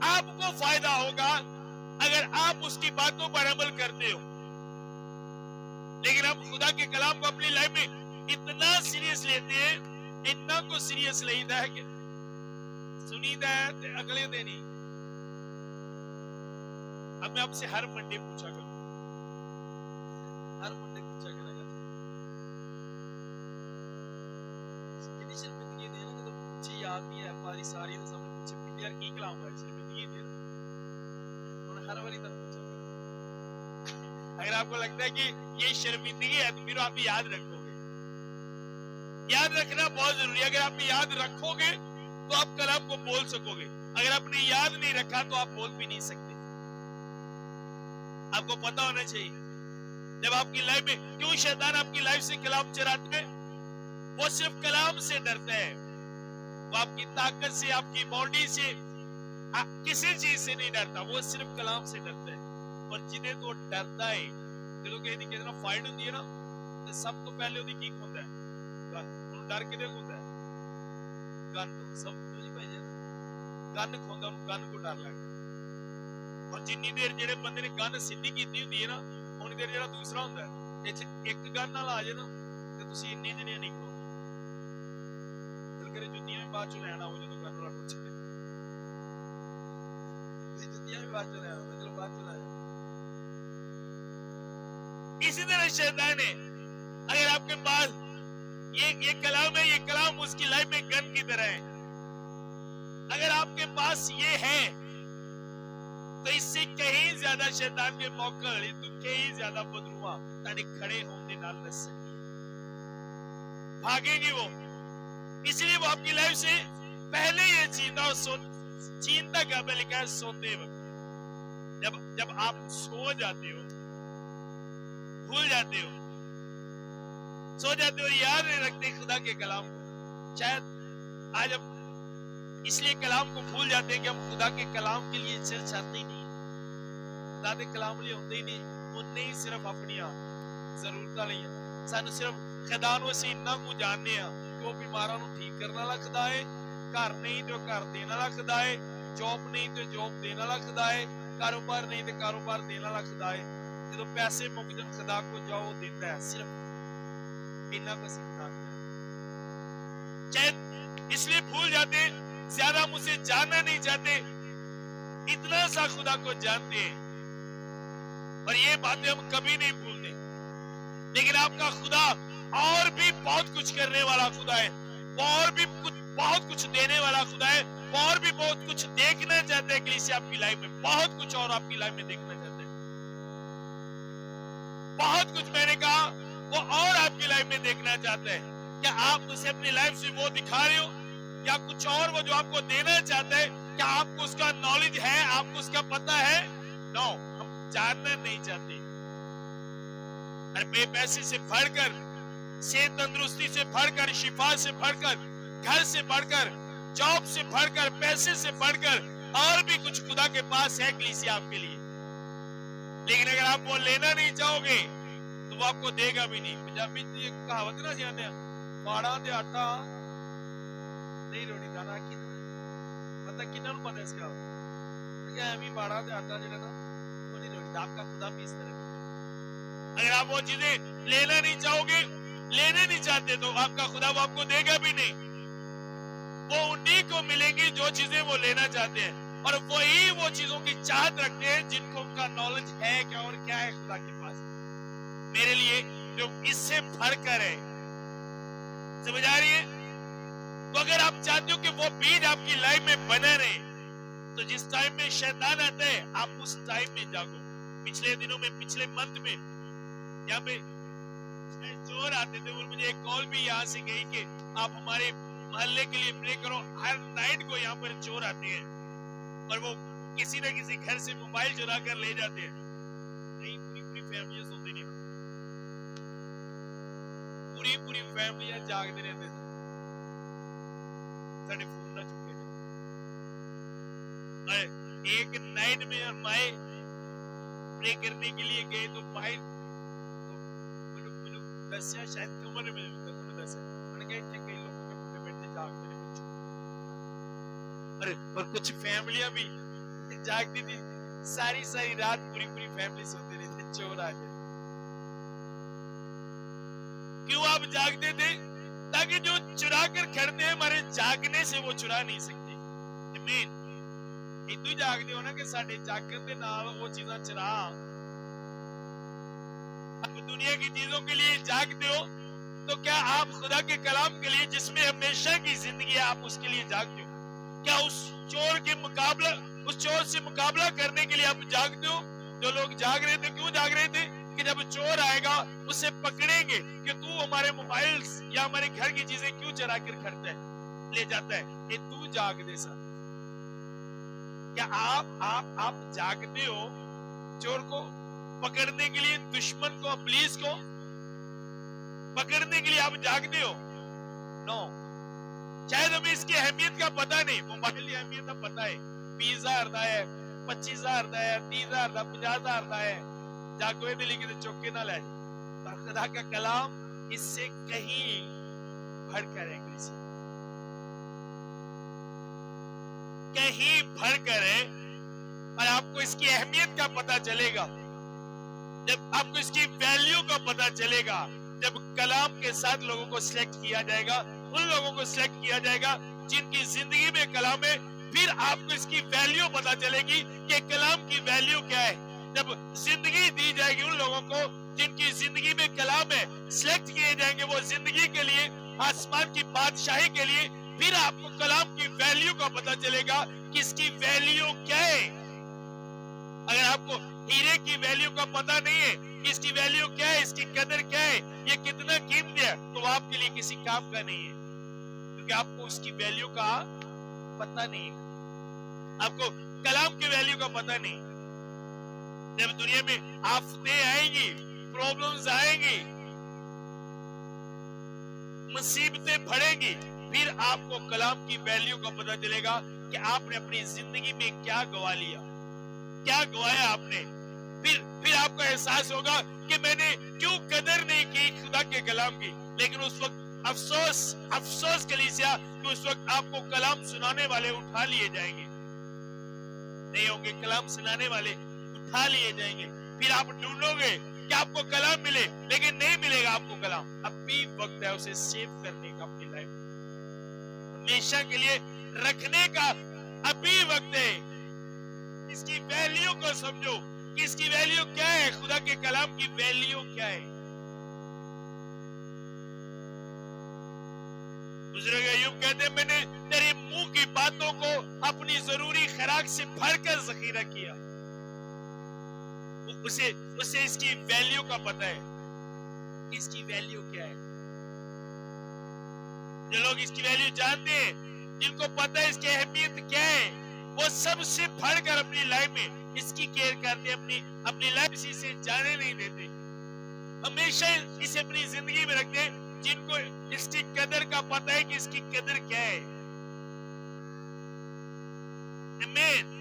آپ کو فائدہ ہوگا اگر آپ اس کی باتوں پر عمل کرتے ہو. لیکن آپ خدا کے کلام کو اپنی لائف میں इतना सीरियस लेते हैं, इतना को सीरियस लेता है कि सुनीदा है ते अगले दिन ही। अब मैं आपसे हर मंडे पूछा करूं, हर मंडे पूछा करेगा कितनी शर्मिंदगी दे ना, जब मुझे याद नहीं है हमारी सारी तो सबने पूछे यार की कलाम है शर्मिंदगी दे, और हर बारी तक पूछा करो। अगर आपको लगता है कि ये शर्मिंदगी है तो फिर आप याद रखोगे। याद रखना बहुत जरूरी है। अगर आप याद रखोगे तो आप कलाम को बोल सकोगे। अगर आपने याद नहीं रखा तो आप बोल भी नहीं सकते। आपको पता होना चाहिए जब आपकी लाइफ में क्यों शैतान आपकी लाइफ से कलाम चराता है। वो सिर्फ कलाम से डरता है, वो आपकी ताकत से, आपकी बॉडी से, किसी चीज से नहीं डरता, वो सिर्फ कलाम से डरता है। और जिन्हें तो डरता है, जो कहते हैं ना फाइट होती है ना, तो सब तो पहले ਉਹਦੀ ਕੀ ਹੁੰਦਾ ਹੈ ਗਨ। ਉਹਨੂੰ ਡਰ ਕਿਹਦੇ ਹੁੰਦਾ ਹੈ? ਗਨ ਤੋਂ। ਸਭ ਤੋਂ ਨਹੀਂ ਭਾਈ ਜੀ ਗਨ ਖੋਂਦਾ, ਉਹਨੂੰ ਗਨ ਕੋ ਡਰ ਲੱਗਦਾ। और जिन्नी देर जेड़े बंदे ने गन सीधी कीती हुंदी है ना, उन्नी देर जेड़ा दूसरा हुंदा है, एक गन नाल आ जाए ना ते तुसीं इन्ने जने नहीं खड़ोगे। दिल करे जुत्तियां भी बाद चों लैण आओ जदों गन वाला पूछे, तुसीं जुत्तियां भी बाद चों लैण आओ, चलो बाद चों ला जाओ। इसी तरह शैतान है, अगर आपके पास ये कलाम है, ये कलाम उसकी लाइफ में गन की तरह है। अगर आपके पास ये है तो इससे कहीं ज्यादा शैतान के मौके तो कहीं ज्यादा बदरुआ ताने खड़े होने नाल नस सकती है, भागेगी वो। इसलिए वो आपकी लाइफ से पहले ये चीनता क्या पे लिखा है सोते वक्त। जब आप सो जाते हो, भूल जाते हो, सो जाते हो, याद नहीं रखते खुदा के कलाम को। शायद आज हम इसलिए कलाम को भूल जाते हैं कि हम खुदा के कलाम के लिए चाहते ही नहीं, खुदा के कलाम लिए होते ही नहीं। वो नहीं सिर्फ अपनी जरूरत ਲਈ ਸਾਨੂੰ ਸਿਰਫ ਖੁਦਾ ਨੂੰ ਅਸੀਂ ਇੰਨਾ ਕੁ ਜਾਣਦੇ ਆ ਕਿ ਉਹ ਬਿਮਾਰਾਂ ਨੂੰ ਠੀਕ ਕਰਨ ਵਾਲਾ ਖੁਦਾ ਹੈ, ਘਰ ਨਹੀਂ ਤੇ ਘਰ ਦੇਣ ਵਾਲਾ ਖੁਦਾ ਹੈ, ਜੌਬ ਨਹੀਂ ਤੇ ਜੌਬ ਦੇਣ ਵਾਲਾ ਖੁਦਾ ਹੈ, ਕਾਰੋਬਾਰ ਨਹੀਂ ਤੇ ਕਾਰੋਬਾਰ ਦੇਣ ਵਾਲਾ ਖੁਦਾ ਹੈ। ਜਦੋਂ ਪੈਸੇ ਮੁੱਕ ਜਾਣ ਖੁਦਾ ਕੋ ਜਾਓ ਦਿੰਦਾ ਹੈ। ਸਿਰਫ ਇੰਨਾ ਕੁ ਸਿੱਖਣਾ ਚਾਹੇ इसलिए भूल जाते, ज्यादा मुझसे जानना नहीं चाहते, इतना सा खुदा को जानते हैं। और ये बातें हम कभी नहीं भूलते। लेकिन आपका खुदा और भी बहुत कुछ करने वाला खुदा है, वो और भी बहुत कुछ देने वाला खुदा है, वो और भी बहुत कुछ देखना चाहते हैं कलीसिया आपकी लाइफ में, बहुत कुछ और आपकी लाइफ में देखना चाहते हैं। बहुत कुछ मैंने कहा वो और आपकी लाइफ में देखना चाहते हैं। क्या आप उसे अपनी लाइफ से वो दिखा रहे हो, या कुछ और वो जो आपको देना चाहता है, क्या आपको उसका नॉलेज है, आपको उसका पता है? नो, हम जानना नहीं चाहते। और बेपैसे से बढ़कर, सेहत तंदुरुस्ती से बढ़कर, शिफा से बढ़कर, घर से बढ़कर, जॉब से बढ़कर, पैसे से बढ़कर और भी कुछ खुदा के पास है कलीसिया आपके लिए। लेकिन अगर आप वो लेना नहीं चाहोगे तो वो आपको देगा भी नहीं। पंजाबी में एक कहावत ना जानते हैं, बाड़ा दे आटा नहीं रोटी दाना की पता कितना पता है इसका, अभी बाड़ा दे आटा जो ना वो नहीं रोटी। आपका खुदा भी इस तरह का। अगर आप वो चीजें लेना नहीं चाहोगे, लेने नहीं चाहते, तो आपका खुदा वो आपको देगा भी नहीं। वो उन्हीं को मिलेंगी जो चीजें वो लेना चाहते हैं, और वही वो चीजों की चाहत रखते हैं जिनको उनका नॉलेज है क्या और क्या है खुदा के पास मेरे लिए जो इससे बढ़कर है। समझ आ रही है? तो अगर आप चाहते हो कि वो बीज आपकी लाइफ में बने रहे, तो जिस टाइम में शैतान आता है आप उस टाइम में जागो। पिछले दिनों में, पिछले मंथ में यहाँ पे चोर आते थे, और मुझे एक कॉल भी यहाँ से गई कि आप हमारे मोहल्ले के लिए प्रे करो। हर नाइट को यहाँ पर चोर आते हैं और वो किसी न किसी घर से मोबाइल चुरा कर ले जाते हैं। नहीं, पूरी फैमिली सोती नहीं, पूरी फैमिली जागते रहते थे, साढ़े फोन ना चुके थे। एक नाइट में माए प्रे करने के लिए गए तो भाई दसिया शायद कमरे में दसिया कई लोगों के मुंडे बैठे जागते रहे बच्चों। अरे और कुछ फैमिलियां भी जागती थी, सारी रात पूरी फैमिली सोती रही थी, चोर आ गए। क्यों आप जागते थे? ताकि जो चुरा कर खड़ते हैं हमारे जागने से वो चुरा नहीं सकते। आमीन। इतू जागते हो ना कि साडे जागन दे नाल वो चीज़ां चुरा। आप दुनिया की चीजों के लिए जागते हो तो क्या आप खुदा के कलाम के लिए जिसमें हमेशा की जिंदगी है आप उसके लिए जागते हो? क्या उस चोर से मुकाबला करने के लिए आप जागते हो? जो लोग जाग रहे थे, क्यों जाग रहे थे? कि जब चोर आएगा उसे पकड़ेंगे कि तू हमारे मोबाइल्स या हमारे घर की चीजें क्यों चुरा कर खड़ता है, ले जाता है। ये तू जाग दे सा। क्या आप जागते हो चोर को पकड़ने के लिए, दुश्मन को, पुलिस को पकड़ने के लिए आप जागते हो? नो। शायद हमें इसकी अहमियत का पता नहीं। मोबाइल की अहमियत का पता है, 20,000 का है, 25,000 का है, 30,000 का, 50,000 का है। जागो दिल्ली की चौके ना ले। पर खुदा का कलाम इससे कहीं बढ़कर है, कहीं बढ़कर है। और आपको इसकी अहमियत का पता चलेगा जब आपको इसकी वैल्यू का पता चलेगा, जब कलाम के साथ लोगों को सिलेक्ट किया जाएगा, उन लोगों को सिलेक्ट किया जाएगा जिनकी जिंदगी में कलाम है। फिर आपको इसकी वैल्यू पता चलेगी कि कलाम की वैल्यू क्या है। जब जिंदगी दी जाएगी उन लोगों को जिनकी जिंदगी में कलाम है, सिलेक्ट किए जाएंगे वो जिंदगी के लिए, आसमान की बादशाही के लिए। फिर आपको कलाम की वैल्यू का पता चलेगा कि इसकी वैल्यू क्या है। अगर आपको हीरे की वैल्यू का पता नहीं है कि इसकी वैल्यू क्या है, इसकी कदर क्या है, ये कितना कीमती है, तो आपके लिए किसी काम का नहीं है, क्योंकि आपको उसकी वैल्यू का पता नहीं है। आपको कलाम की वैल्यू का पता नहीं। जब दुनिया में आफतें आएंगी, प्रॉब्लम्स आएंगी, मुसीबतें बढ़ेंगी, फिर आपको कलाम की वैल्यू का पता चलेगा कि आपने अपनी जिंदगी में क्या गवा लिया, क्या गवाया आपने। फिर आपको एहसास होगा कि मैंने क्यों कदर नहीं की खुदा के कलाम की। लेकिन उस वक्त अफसोस कलीसिया कि उस वक्त आपको कलाम सुनाने वाले उठा लिए जाएंगे, नहीं होंगे कलाम सुनाने वाले उठा लिए जाएंगे। फिर आप ढूंढोगे कि आपको कलाम मिले, लेकिन नहीं मिलेगा आपको कलाम। अभी वक्त है उसे सेव करने का, अपनी लाइफ हमेशा के लिए रखने का अभी वक्त है। इसकी वैल्यू को समझो कि इसकी वैल्यू क्या है, खुदा के कलाम की वैल्यू क्या है। बुजुर्ग अय्यूब कहते हैं, मैंने तेरे मुंह की बातों को अपनी जरूरी खुराक से भरकर जखीरा किया। उसे इसकी वैल्यू का पता है, इसकी वैल्यू क्या है। जो लोग इसकी वैल्यू जानते हैं, जिनको पता है इसकी अहमियत क्या है, वो सबसे बढ़कर अपनी लाइफ में इसकी केयर करते हैं, अपनी लाइफ इसी से जाने नहीं देते, हमेशा इसे अपनी जिंदगी में रखते हैं। जिनको इसकी कदर का पता है कि इसकी कदर क्या है। आमीन।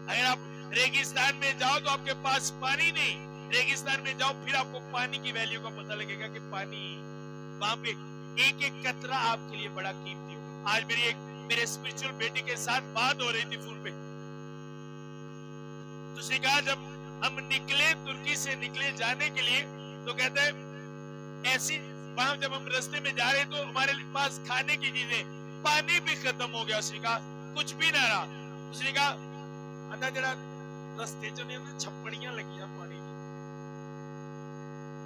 अगर आप रेगिस्तान में जाओ तो आपके पास पानी नहीं, रेगिस्तान में जाओ फिर आपको पानी की वैल्यू का पता लगेगा कि पानी वहां पे एक एक कतरा आपके लिए बड़ा कीमती होगा। आज मेरे स्पिरिचुअल बेटे के साथ बात हो रही थी फोन पे, तो उसने कहा जब हम निकले, तुर्की से निकले जाने के लिए, तो कहते हैं ऐसी वहां जब हम रास्ते में जा रहे तो हमारे पास खाने की चीजें, पानी भी खत्म हो गया। उसने कहा कुछ भी ना रहा। उसने कहा अदा जरा रास्ते च ने छप्पड़ियां लगियां पानी की,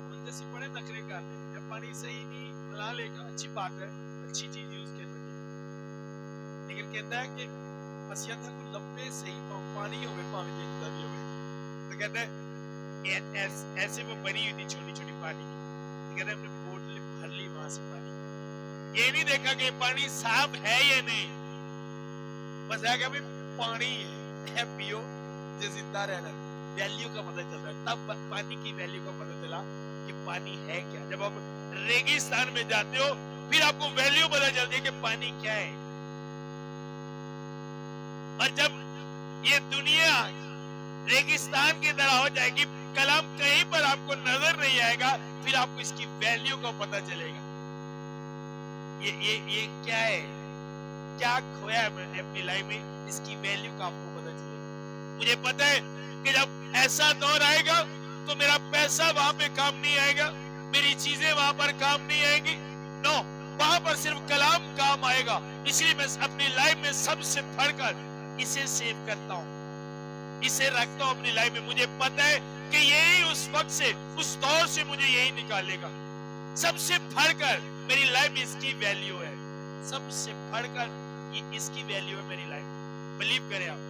उनसे सी बड़े नखरे करते हैं, जब पानी सही नहीं मिला लेगा अच्छी बात है, अच्छी चीज यूज कर लगे, लेकिन कहता है कि असिया था कोई लंबे सही पानी हो गए, पानी देखता भी हो गए। तो कहता है ऐसे वो बनी हुई थी छोटी छोटी पानी की, तो कहता है हमने बोतल भर ली वहां से पानी, ये नहीं देखा कि पानी साफ है या नहीं, बस है कि पानी है, पियो जो जिंदा रहना। वैल्यू का पता चल रहा है, तब पानी की वैल्यू का पता चला कि पानी है क्या। जब आप रेगिस्तान में जाते हो फिर आपको वैल्यू पता चलती है कि पानी क्या है। और जब ये दुनिया रेगिस्तान की तरह हो जाएगी, कलाम कहीं पर आपको नजर नहीं आएगा, फिर आपको इसकी वैल्यू का पता चलेगा। ये क्या है, क्या खोया है मैंने अपनी लाइफ में, इसकी वैल्यू का आपको पता चलेगा। मुझे पता है कि जब ऐसा दौर आएगा तो मेरा पैसा वहां पे काम नहीं आएगा, मेरी चीजें वहां पर काम नहीं आएंगी। नो, वहां पर सिर्फ कलाम काम आएगा। इसलिए मैं अपनी लाइफ में सबसे बढ़कर इसे सेव करता हूं, इसे रखता हूं अपनी लाइफ में। मुझे पता है कि यही उस वक्त से, उस दौर से मुझे यही निकालेगा। सबसे बढ़कर मेरी लाइफ में इसकी वैल्यू है, सबसे बढ़कर इसकी वैल्यू है मेरी लाइफ। बिलीव करें आप,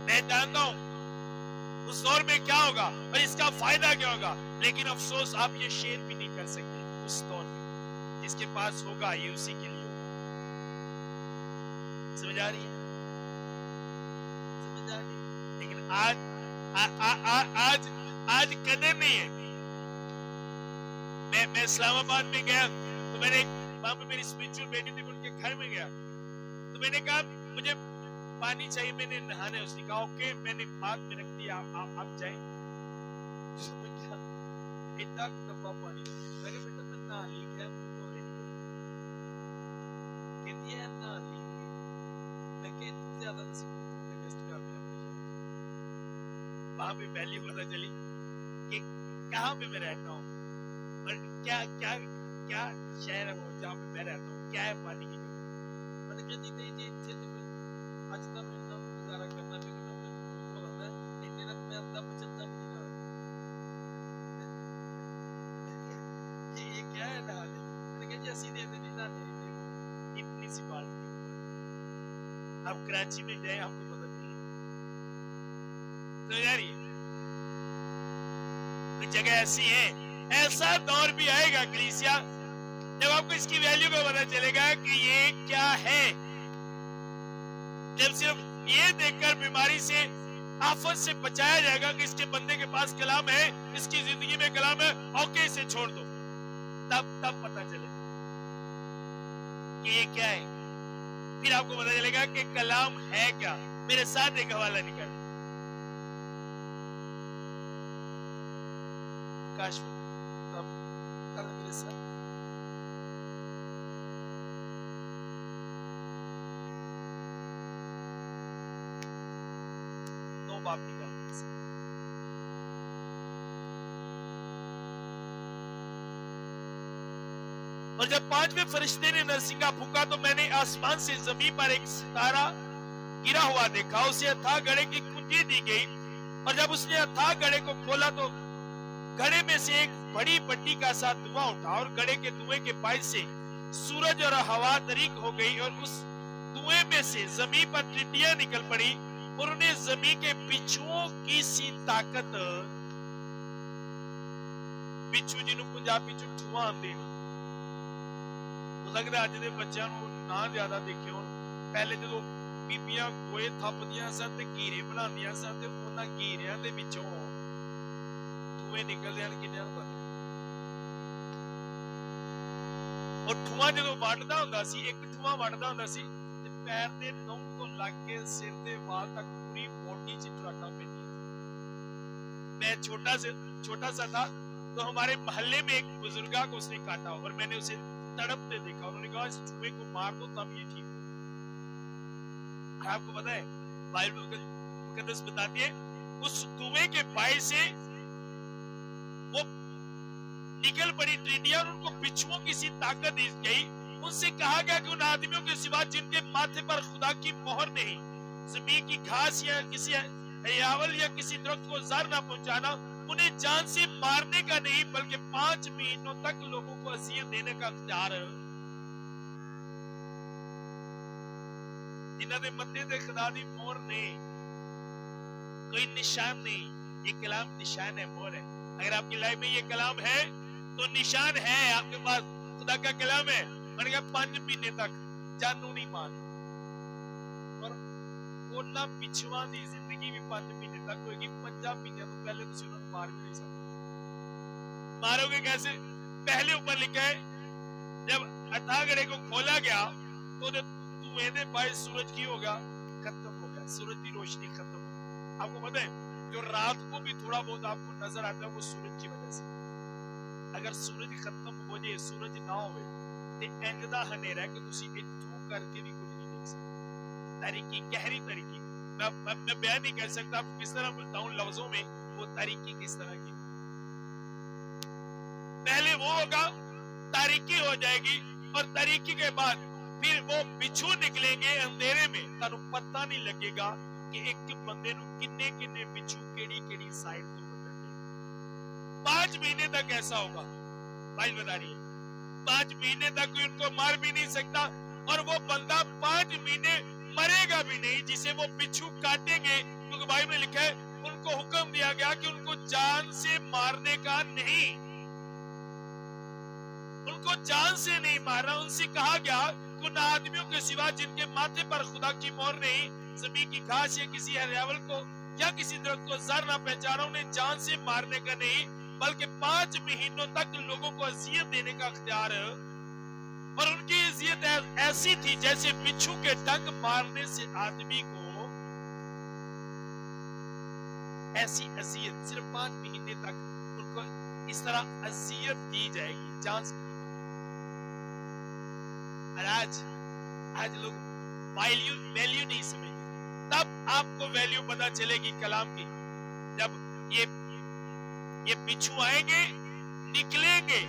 मैं जानता हूं उस दौर में क्या होगा और इसका फायदा क्या होगा, लेकिन अफसोस आप ये शेयर भी नहीं कर सकते। उस दौर में जिसके पास होगा ये उसी के लिए होगा। समझ आ रही है? समझ आ रही है? लेकिन आज कदर नहीं है। मैं इस्लामाबाद में गया तो मैंने वहां पे मेरी स्पिरिचुअल बेटी थी, उनके घर में गया तो मैंने कहा मुझे पानी चाहिए, मैंने नहाने। उसने कहा ओके, मैंने बात में रख दिया, आप जाए। इतना डब्बा पानी, मैंने बेटा मैं नहा ली, क्या तो कहती है नहा ली। मैं कि ज्यादा वेस्ट कर दिया। वहां पे पहली पता चली कि कहाँ पे मैं रहता हूँ और क्या क्या क्या शहर है वो जहाँ पे मैं रहता हूँ, क्या है पानी की कमी। मैंने कहा जी नहीं जी, इतने ਅੱਜ ਤਾਂ ਮੈਨੂੰ ਤਾਂ ਗੁਜ਼ਾਰਾ ਕਰਨਾ ਪਏਗਾ, ਮੈਂ ਮੈਨੂੰ ਲੱਗਦਾ ਇੰਨੇ ਨਾਲ ਮੈਂ ਅੱਧਾ ਬਚਦਾ ਵੀ ਨਹੀਂ ਨਾਲ। ਇਹ क्या है ना, मैंने कहा जी ਅਸੀਂ दे देंगे ना, इतनी सी बाल्टी। आप कराची में जाए आपको पता चलेगा। तो यार ये कोई जगह ऐसी है, ऐसा दौर भी आएगा कलीसिया जब आपको इसकी वैल्यू का पता चलेगा कि ये क्या है। जब सिर्फ ये देखकर बीमारी से, आफत से बचाया जाएगा कि इसके बंदे के पास कलाम है, इसकी जिंदगी में कलाम है, ओके इसे छोड़ दो, तब पता चलेगा कि ये क्या है। फिर आपको पता चलेगा कि कलाम है क्या। मेरे साथ एक हवाला निकाल काश मेरे साथ बाप निकाल। और जब पांचवें फरिश्ते ने नरसिंगा फूंका तो मैंने आसमान से जमीन पर एक सितारा गिरा हुआ देखा। उसे अथाह घड़े की कुंजी दी गई और जब उसने अथाह घड़े को खोला तो घड़े में से एक बड़ी बट्टी का सा धुआं उठा और घड़े के धुएं के बायस से सूरज और हवा तरीक हो गई और उस धुएं में से जमीन पर टिड्डियां निकल पड़ी और उन्हें जमीन के बिच्छुओं की सी ताकत। बिच्छू जिन्हों पंजाबी च ठुआ आंदे ने, हो सकदा अज दे बच्चों को ना ज्यादा देखे होण। पहले जदों बीबियां गोए थपदियां सन ते घीरे बनांदियां सन ते उन्हां घीरियां दे विचों ठुए निकलदे हन। किन्नियां नूं पता? और ठुआ जदों वड्डदा हुंदा सी, एक ठुआ वड्डदा हुंदा सी ते पैर दे नौं तो लग के सिर दे वाल तक पूरी बॉडी च ट्राटा पैंदियां। मैं छोटा सा था तो हमारे मोहल्ले में एक बुजुर्गा को उसने काटा और मैंने उसे तड़पते देखा। उन्होंने कहा इस चूहे को मार दो तब ये ठीक हो। आपको पता है बाइबल मुकद्दस बताती है उस धुएं के बाय से वो निकल पड़ी टिड्डियां और उनको बिच्छुओं की सी ताकत दी गई। उनसे कहा गया कि उन आदमियों के सिवा जिनके माथे पर खुदा की मोहर नहीं, जमीन की घास या किसी हरियावल या किसी दरख्त को जार ना पहुंचाना, उन्हें जान से मारने का नहीं बल्कि 5 महीनों तक लोगों को अज़ियत देने का अख्तियार है। जिन्हां दे मत्थे ते खुदा दी मोहर नहीं, कोई निशान नहीं। ये कलाम निशान है, मोहर है। अगर आपकी लाइफ में ये कलाम है तो निशान है, आपके पास खुदा का कलाम है। मैंने कहा 5 महीने तक जानू नहीं मार और उन्हां पिछुआं दी जिंदगी भी 5 महीने तक होगी। 5 महीने तो पहले तुसीं उन्हां नूं मार भी नहीं सकते। मारोगे कैसे? पहले ऊपर लिखा है जब अथाह घड़े को खोला गया तो धुएं दे बायस सूरज की हो गया, खत्म हो गया। सूरज की रोशनी खत्म हो गई। आपको पता है जो रात को भी थोड़ा बहुत आपको नजर आता है वो सूरज की वजह से। अगर सूरज खत्म हो जाए, सूरज ना होवे ते इंज दा हनेरा है कि तुसी इत्थों करके भी कुछ नहीं देख सकते। तारीकी, गहरी तारीकी मैं बयान नहीं कर सकता आपको किस तरह बताऊं लफ्जों में वो तारीकी किस तरह की। पहले वो होगा, तारीकी हो जाएगी, और तारीकी के बाद फिर वो बिच्छू निकलेंगे अंधेरे में, तानू पता नहीं लगेगा कि एक बंदे नू किन्ने किन्ने बिच्छू केड़ी केड़ी साइड तो वड्डे। 5 महीने तक ऐसा होगा, भाई बता रही है, 5 महीने तक कोई उनको मार भी नहीं सकता, और वो बंदा 5 महीने मरेगा भी नहीं जिसे वो बिच्छू काटेंगे, क्योंकि बाइबल में लिखा है उनको हुक्म दिया गया कि उनको जान से मारने का नहीं, उनको जान से नहीं मारना। उनसे कहा गया कि उन आदमियों के सिवा जिनके माथे पर खुदा की मोहर नहीं, जमीन की घास या किसी हरियावल को या किसी दरख्त को जर ना पहचाना, उन्हें जान से मारने का नहीं, बल्कि 5 महीनों तक लोगों को अजियत देने का अख्तियार। और उनकी अजियत ऐसी थी जैसे बिच्छू के डंक मारने से आदमी को ऐसी अजियत, सिर्फ 5 महीने तक उनको इस तरह अजियत दी जाएगी, जान से। और आज लोग वैल्यू नहीं समझते। तब आपको वैल्यू पता चलेगी कलाम की, जब ये बिच्छू आएंगे, निकलेंगे,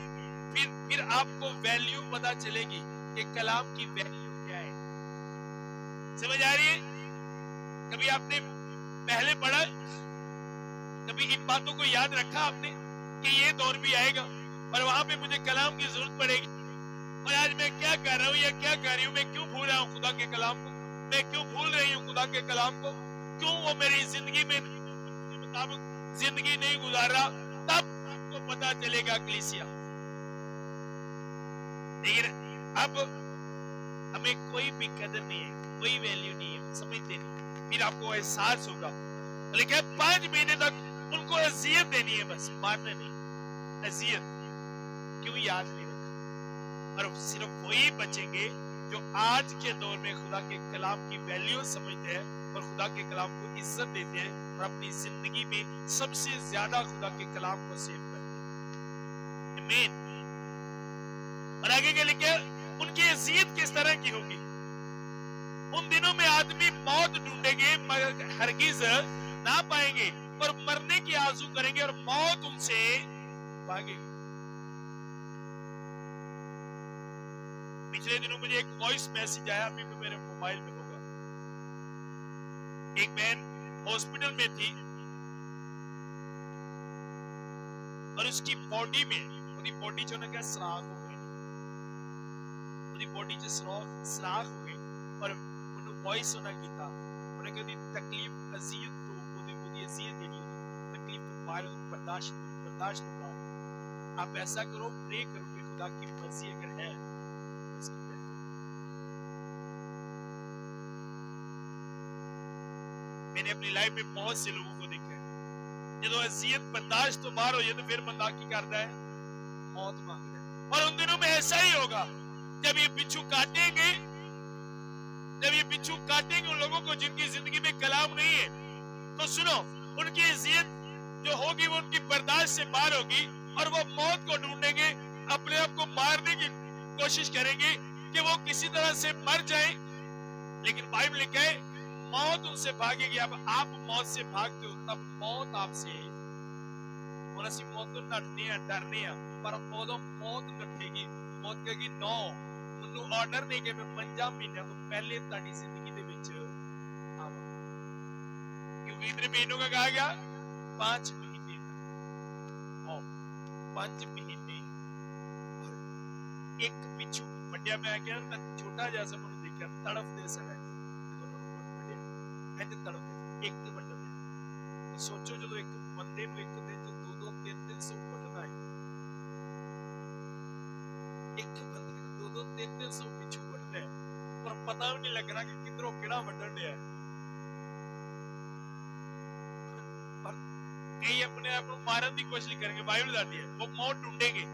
फिर आपको वैल्यू पता चलेगी कि कलाम की वैल्यू क्या है। समझ आ रही है? कभी आपने पहले पढ़ा, कभी इन बातों को याद रखा आपने कि ये दौर भी आएगा और वहां पे मुझे कलाम की जरूरत पड़ेगी, और आज मैं क्या कर रहा हूँ या क्या कर रही हूँ, मैं क्यों भूल रहा हूँ खुदा के कलाम को, मैं क्यों भूल रही हूँ खुदा के कलाम को, क्यों वो मेरी जिंदगी में मुताबिक जिंदगी नहीं गुजार रहा। तब आपको पता चलेगा कलीसिया। लेकिन अब हमें कोई भी कदर नहीं है, कोई वैल्यू नहीं है, समझते नहीं। फिर आपको एहसास होगा, लेकिन 5 महीने तक उनको अजियत देनी है, बस मारना नहीं, अजियत। क्यों याद नहीं रखा? और सिर्फ वही बचेंगे जो आज के दौर में खुदा के कलाम की वैल्यू समझते हैं और खुदा के कलाम को इज्जत देते हैं और अपनी जिंदगी में सबसे ज्यादा खुदा के कलाम को सेव करते हैं। आमीन। और आगे के लिखे उनकी अजियत किस तरह की होगी। उन दिनों में आदमी मौत ढूंढेंगे मगर हरगिज ना पाएंगे, और मरने की आरज़ू करेंगे और मौत उनसे भागेगी। पिछले दिनों मुझे एक वॉइस मैसेज आया, अभी भी मेरे मोबाइल में होगा। एक बहन हॉस्पिटल में थी और उसकी बॉडी में, उसकी बॉडी जो ना क्या सराख हो गई, उसकी बॉडी जो सराख हो गई, और उन्होंने वॉइस सुना कीता, उन्हें कहती तकलीफ अजियत तो ਉਹਦੀ अजियत देनी है, तकलीफ तो बाहर बर्दाश्त होगा। आप ऐसा करो, प्रे करो कि खुदा की मर्जी अगर है उसकी मैंने अपनी लाइफ में बहुत से लोगों को देखा है, जो अजियत बर्दाश्त तो बाहर हो जाए तो फिर बंदा की करता है, मौत मांगता है। और उन दिनों में ऐसा ही होगा, जब ये बिच्छू काटेंगे, उन लोगों को जिनकी जिंदगी में कलाम नहीं है, तो सुनो, उनकी अजियत जो होगी वो उनकी बर्दाश्त से बाहर होगी, और वो मौत को ढूंढेंगे, अपने आप को मारने की कोशिश करेंगे कि वो किसी तरह से मर जाएं। लेकिन बाइबल लिखा है मौत उनसे भागेगी। अब आप मौत से भागते हो, तब मौत आपसे, और ਅਸੀਂ मौत ਤੋਂ ਡਰਦੇ ਆ ਪਰ ਉਦੋਂ मौत ਨੱਠੇਗੀ। मौत ਕਹੇਗੀ नो, ਮੈਨੂੰ ਆਰਡਰ ਨਹੀਂ ਕਿ ਮੈਂ 5 ਮਹੀਨਿਆਂ ਤੋਂ ਪਹਿਲੇ ਤੁਹਾਡੀ ਜ਼ਿੰਦਗੀ ਦੇ ਵਿੱਚ ਆਵਾਂ, क्योंकि इतने महीनों का कहा गया 5 महीने तक, 5 महीने। एक बिच्छू ਵੱਡਿਆ ਮੈਂ ਕਿਹਾ ਤਾਂ ਛੋਟਾ ਜਿਹਾ ਸਾ ਮੈਨੂੰ ਦੇਖਿਆ ਤੜਫਦੇ समय ਇੱਥੇ ਤੜਫਦੇ ਇੱਕ ਵੱਡਾ ਤੇ ਸੋਚੋ ਜਦੋਂ ਇੱਕ ਬੰਦੇ ਨੂੰ ਇੱਕ ਦਿਨ ਚ 2-2 3-300 ਵੱਢਣਾ ਹੈ, ਇੱਕ ਬੰਦੇ ਨੂੰ 2-2 3-300 ਬਿच्छੂ ਵੱਢਣਾ ਹੈ, ਪਰ ਪਤਾ ਵੀ ਨਹੀਂ ਲੱਗਣਾ ਕਿ ਕਿੱਧਰੋਂ ਕਿਹੜਾ ਵੱਢਣ ਡਿਆ। पर कई अपने आप को मारने की कोशिश करेंगे, बाइबल बताती है वो मौत ढूंढेंगे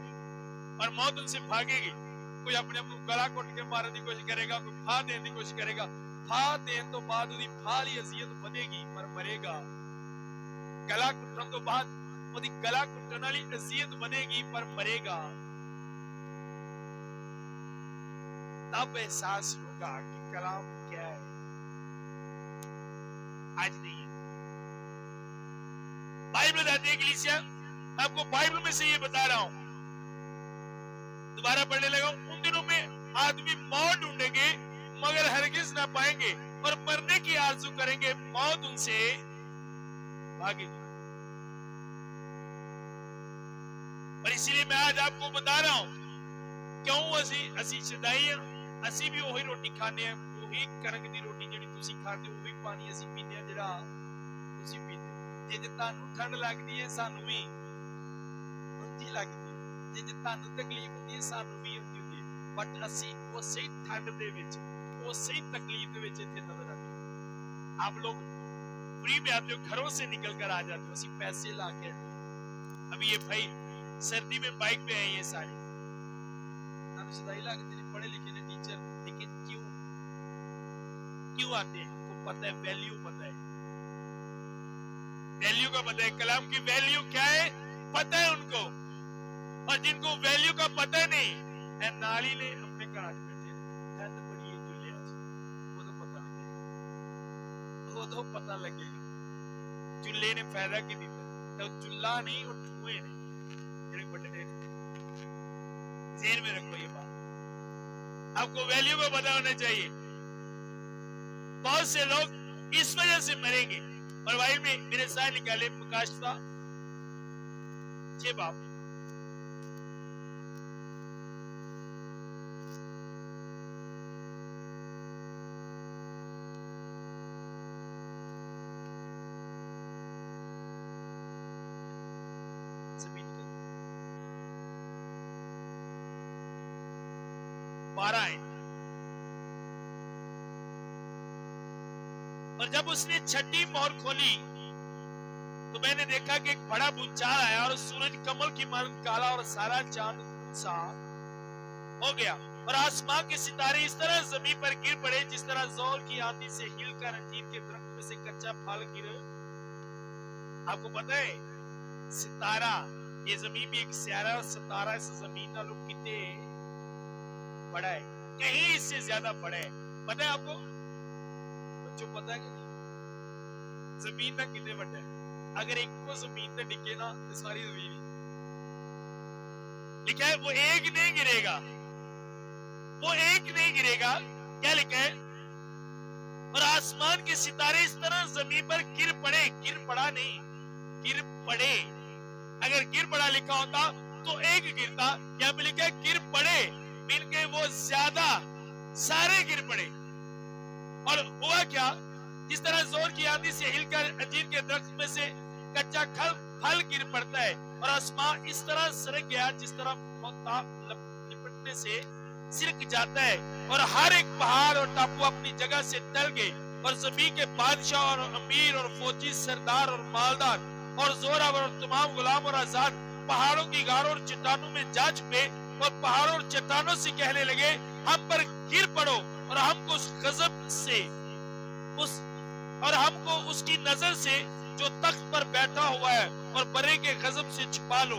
और मौत उनसे भागेगी। कोई अपने आप को गला घुट के मारने की कोशिश करेगा, कोई फाह देने की कोशिश करेगा, फाह देने तो बाद उसकी फाह ली अजियत बनेगी पर मरेगा। गला घुटन तो बाद उसकी गला घुटन वाली अजियत बनेगी पर मरेगा। तब एहसास होगा कि कलाम क्या है, आज नहीं है। बाइबल बताती है कलीसिया, मैं आपको बाइबल में से ये बता रहा हूं दोबारा पढ़ने लगा, उन दिनों में आदमी मौत ढूंढेंगे मगर हरगिज ना पाएंगे, और मरने की आरज़ू करेंगे, मौत उनसे भागेगी। और इसीलिए मैं आज आपको बता रहा हूं, क्यों असी शदाई हैं, असी भी वही रोटी खाने हैं, वही कणक दी रोटी जिहड़ी तुसी खाते हो, वही पानी असी पीने हैं जिहड़ा तुसी पीते हो। जे तुहानू ठंड लगदी है, सानू भी उंज ही लगदी है। जे तुहानू तकलीफ होंदी है, सानू भी उंज होंदी है। बट असी उसे ठंड दे विच, उसे तकलीफ दे विच इत्थे नजर आते हैं। आप लोग फ्री में आते हो, घरों से निकल कर आ जाते हो, असी पैसे ला के आते हैं। अभी ये भाई सर्दी में बाइक पे आए, ये सारे सदाई लगते हैं, पढ़े लिखे ने टीचर, लेकिन क्यों आते हैं? उनको पता है, वैल्यू पता है, वैल्यू का पता है, कलाम की वैल्यू क्या है पता है उनको। और जिनको वैल्यू का पता नहीं है, नाली ने अपने घर बैठे, ठंड बड़ी है चूल्हे आज, वो तो पता लगेगा, वो तो पता लगेगा चूल्हे ने फायदा की दिता, तो चूल्हा नहीं और धुएं ने जेड़े बड़े ने। ज़हन में रखो ये बात, आपको वैल्यू का पता होना चाहिए। बहुत से लोग इस वजह से मरेंगे। और भाई में मेरे साथ निकाले मुकाशफा 6 बाब, सभी निकल 12 है। और जब उसने छठी मोहर खोली तो मैंने देखा कि एक बड़ा भूचाल आया और सूरज कमल की मानंद काला और सारा चांद सा हो गया, और आसमान के सितारे इस तरह जमीन पर गिर पड़े जिस तरह जोर की आंधी से हिलकर अंजीर के दरख्त में से कच्चा फल गिरे। आपको पता है सितारा, ये जमीन भी एक सितारा, और सितारा इस जमीन ना लोग कितने बड़ा है, कहीं इससे ज्यादा बड़ा है। पता है आपको बच्चों, पता है कि नहीं जमीन ना कितने बड़ा है? अगर एक को जमीन पे डिगे ना तो सारी जमीन लिखा है, वो एक नहीं गिरेगा, वो एक नहीं गिरेगा। क्या लिखा है? और आसमान के सितारे इस तरह जमीन पर गिर पड़े, गिर पड़ा नहीं, गिर पड़े। अगर गिर पड़ा लिखा होता तो एक गिरता, यहाँ पे लिखा है गिर पड़े, मिलके वो ज्यादा सारे गिर पड़े। और हुआ क्या? जिस तरह जोर की आंधी से हिलकर अंजीर के दरख्त में से कच्चा फल गिर पड़ता है, और आसमान इस तरह सरक गया जिस तरह लिपटने से सिरक जाता है, और हर एक पहाड़ और टापू अपनी जगह से टल गए, और जमीन के बादशाह और अमीर और फौजी सरदार और मालदार और जोरावर और तमाम गुलाम और आजाद पहाड़ों की गारों और चट्टानों में जा छुपे, और पहाड़ों और चट्टानों से कहने लगे, हम पर गिर पड़ो और हमको उस गजब से और हमको उसकी नजर से जो तख्त पर बैठा हुआ है और बरे के गजब से छुपा लो।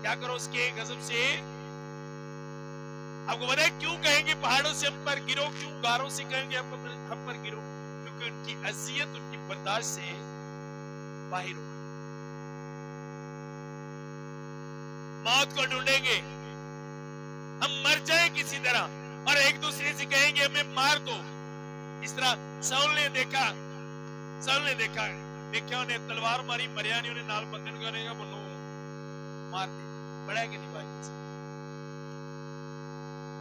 क्या करो उसके गजब से? आपको बताए क्यों कहेंगे पहाड़ों से हम पर गिरो, क्यों गारों से कहेंगे हम पर गिरो? क्योंकि उनकी अजियत उनकी बर्दाश्त से बाहर हो। मौत को ढूंढेंगे, हम मर जाए किसी तरह, और एक दूसरे से कहेंगे हमें मार दो। इस तरह साउल ने देखा उन्हें तलवार मारी, मरिया नहीं, उन्हें नाल बंदे करेगा बोलो मार दे, बड़ा कि नहीं भाई?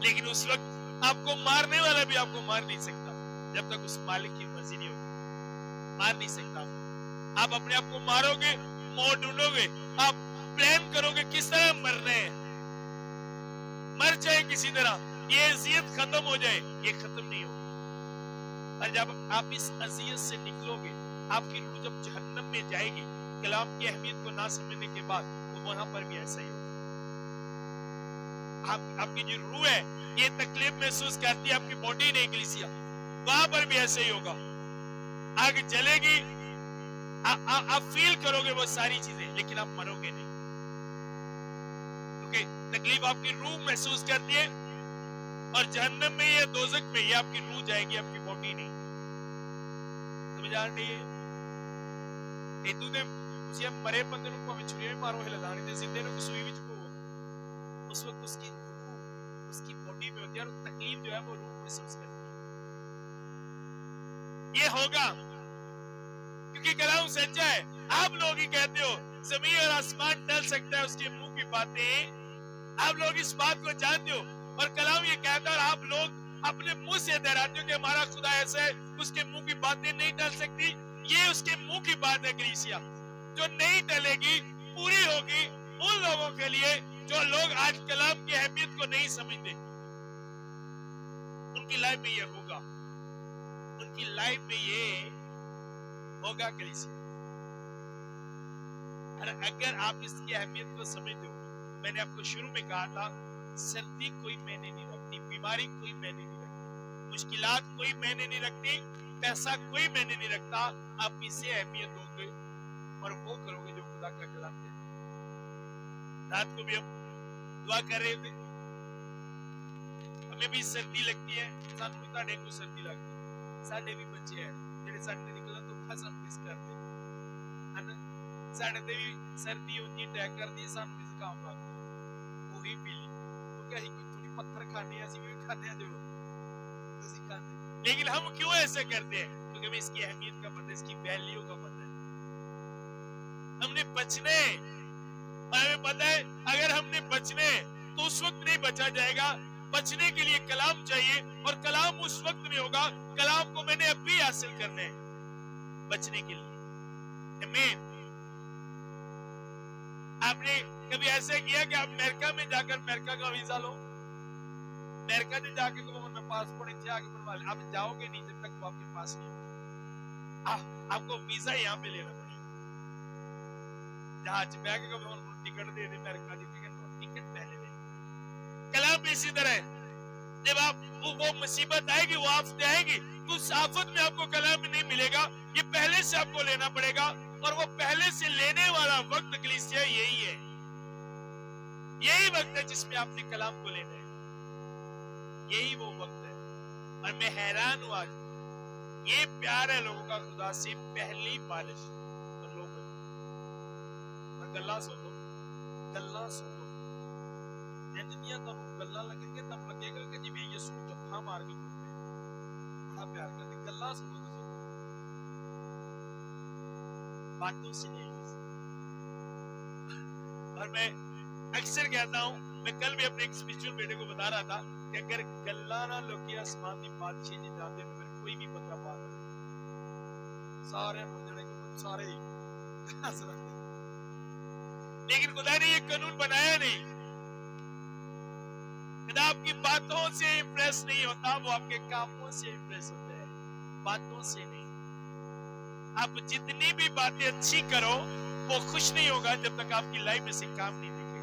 लेकिन उस वक्त आपको मारने वाला भी आपको मार नहीं सकता जब तक उस मालिक की मर्जी नहीं होगी। मार नहीं सकता। आप अपने आप को मारोगे, मौत ढूंढोगे, आप प्लान करोगे किस तरह मरना है, मर जाए किसी तरह, ये अजियत खत्म हो जाए, ये खत्म नहीं होगी। और जब आप इस अजियत से निकलोगे, आपकी रूह जब जहन्नम में जाएगी, कलाम की अहमियत को ना समझने के बाद, तो वहां पर भी ऐसा ही होगा। आपकी जो रूह है ये तकलीफ महसूस करती है, आपकी बॉडी नहीं, कलीसिया, वहां पर भी ऐसा ही होगा। आग जलेगी, आप फील करोगे वो सारी चीजें, लेकिन आप मरोगे नहीं, क्योंकि तकलीफ आपकी रूह महसूस करती है, और जहन्नम में या दोजख में ये आपकी रूह जाएगी, आपकी बॉडी नहीं। समझ आ रही है? इतू दे ਤੁਸੀਂ ਮਰੇ ਬੰਦੇ ਨੂੰ ਭਾਵੇਂ ਛੁਰੀਆਂ ਵੀ ਮਾਰੋ ਹਿਲਾ ਨਹੀਂ ਤੇ ਜ਼ਿੰਦੇ ਨੂੰ ਸੂਈ ਵਿੱਚ ਪੋ اس وقت اس کی روح اس کی باڈی میں ہوتی ہے اور تکلیف جو ہے وہ روح محسوس کرتی ہے. یہ ہوگا کیونکہ کلام سچا ہے. آپ لوگ ہی کہتے ہو زمین اور آسمان ٹل سکتا ہے اس کے منہ کی باتیں. آپ لوگ اس بات کو جانتے ہو اور کلام یہ کہتا ہے اور آپ لوگ اپنے منہ سے دہراتے ہو کہ ہمارا خدا ایسا ہے اس کے منہ کی باتیں نہیں ٹل سکتی. یہ اس کے منہ کی بات ہے کلیسیا جو نہیں ٹلے گی, پوری ہوگی ان لوگوں کے لیے جو لوگ آج کلام کی اہمیت کو نہیں سمجھتے. ان کی لائف میں یہ ہوگا, ان کی لائف میں یہ ہوگا کلیسیا. اگر آپ اس کی اہمیت کو سمجھتے ہو, میں نے آپ کو شروع میں کہا تھا سردی کوئی معنی نہیں رکھتی, بیماری کوئی معنی نہیں رکھتی, مشکلات کوئی معنی نہیں رکھتی, پیسہ کوئی معنی نہیں رکھتا. آپ اسے اہمیت دو گے اور وہ کرو گے جو خدا کا کلام کہتا ہے. رات کو بھی ہم دعا کر رہے تھے, ہمیں بھی سردی لگتی ہے, سانو بھی تاڑے کو سردی لگتی ہے. ساڈے بھی بچے ہیں جڑے ساڈے نکلن تو بس ہم مس کرتے ہیں. ساڈے تے بھی سردی ہوندی اٹیک کردی, سانو بھی زکام لگدا وہی فیلنگ کیونکہ اسی کوئی تھوڑی پتھر کھانے ہیں, اسی بھی کھانے ہیں جو تسی کھاتے. لیکن ہم کیوں ایسے کرتے ہیں؟ کیونکہ ہمیں اس کی اہمیت کا پتہ ہے, اس کی ویلیو کا پتہ ہے. ہم نے بچنے, ہمیں پتہ ہے اگر ہم نے بچنے تو اس وقت نہیں بچا جائے گا. بچنے کے لیے کلام چاہیے اور کلام اس وقت میں ہوگا. کلام کو میں نے اب بھی حاصل کرنا ہے بچنے کے لیے. آمین. آپ نے کبھی ایسے کیا کہ آپ امریکہ میں جا کر امریکہ کا ویزا لو, امریکہ میں جا کے میں پاسپورٹ اتنے آگے بنوا لیں. آپ جاؤ گے نہیں جب تک وہ آپ کے پاس نہیں ہوگا. آپ کو ویزا یہاں پہ لینا پڑے گا. جہاز میں آگے ٹکٹ دے دیں امریکہ کی, ٹکٹ پہلے دیں. کلام بھی اسی طرح ہے. جب آپ وہ مصیبت آئے گی, وہ آفت آئے گی, تو اس آفت میں آپ کو کلام نہیں ملے گا. یہ پہلے سے آپ کو لینا پڑے گا. اور وہ پہلے سے لینے والا وقت کلیسیا یہی ہے. یہی وقت ہے جس میں آپ نے کلام کو لینا ہے. یہی وہ وقت ہے. اور میں حیران ہوں, آج یہ پیار ہے لوگوں کا خدا سے, پہلی بارش اور لوگوں اور گلا سنو, گلا سنو. دنیا تم گلا لگے گا, تم لگے گا کہ جی میں یسوع جفا مار کے بڑا پیار کرتے. گلا سنو تو سنو, باتوں سے نہیں. اور میں اکثر کہتا ہوں, میں کل بھی اپنے ایک اسپیچول بیٹے کو بتا رہا تھا کہ اگر گلا نہ لوکی آسمان کی بادشاہی نہیں جانتے تو پھر کوئی بھی بندہ بات نہیں, سارے بندے کو سارے ہی ہنس رکھتے. لیکن خدا نے یہ قانون بنایا نہیں. خدا آپ کی باتوں سے امپریس نہیں ہوتا, وہ آپ کے کاموں سے امپریس ہوتا ہے, باتوں سے نہیں. آپ جتنی بھی باتیں اچھی کرو وہ خوش نہیں ہوگا جب تک آپ کی لائف میں سے کام نہیں دکھے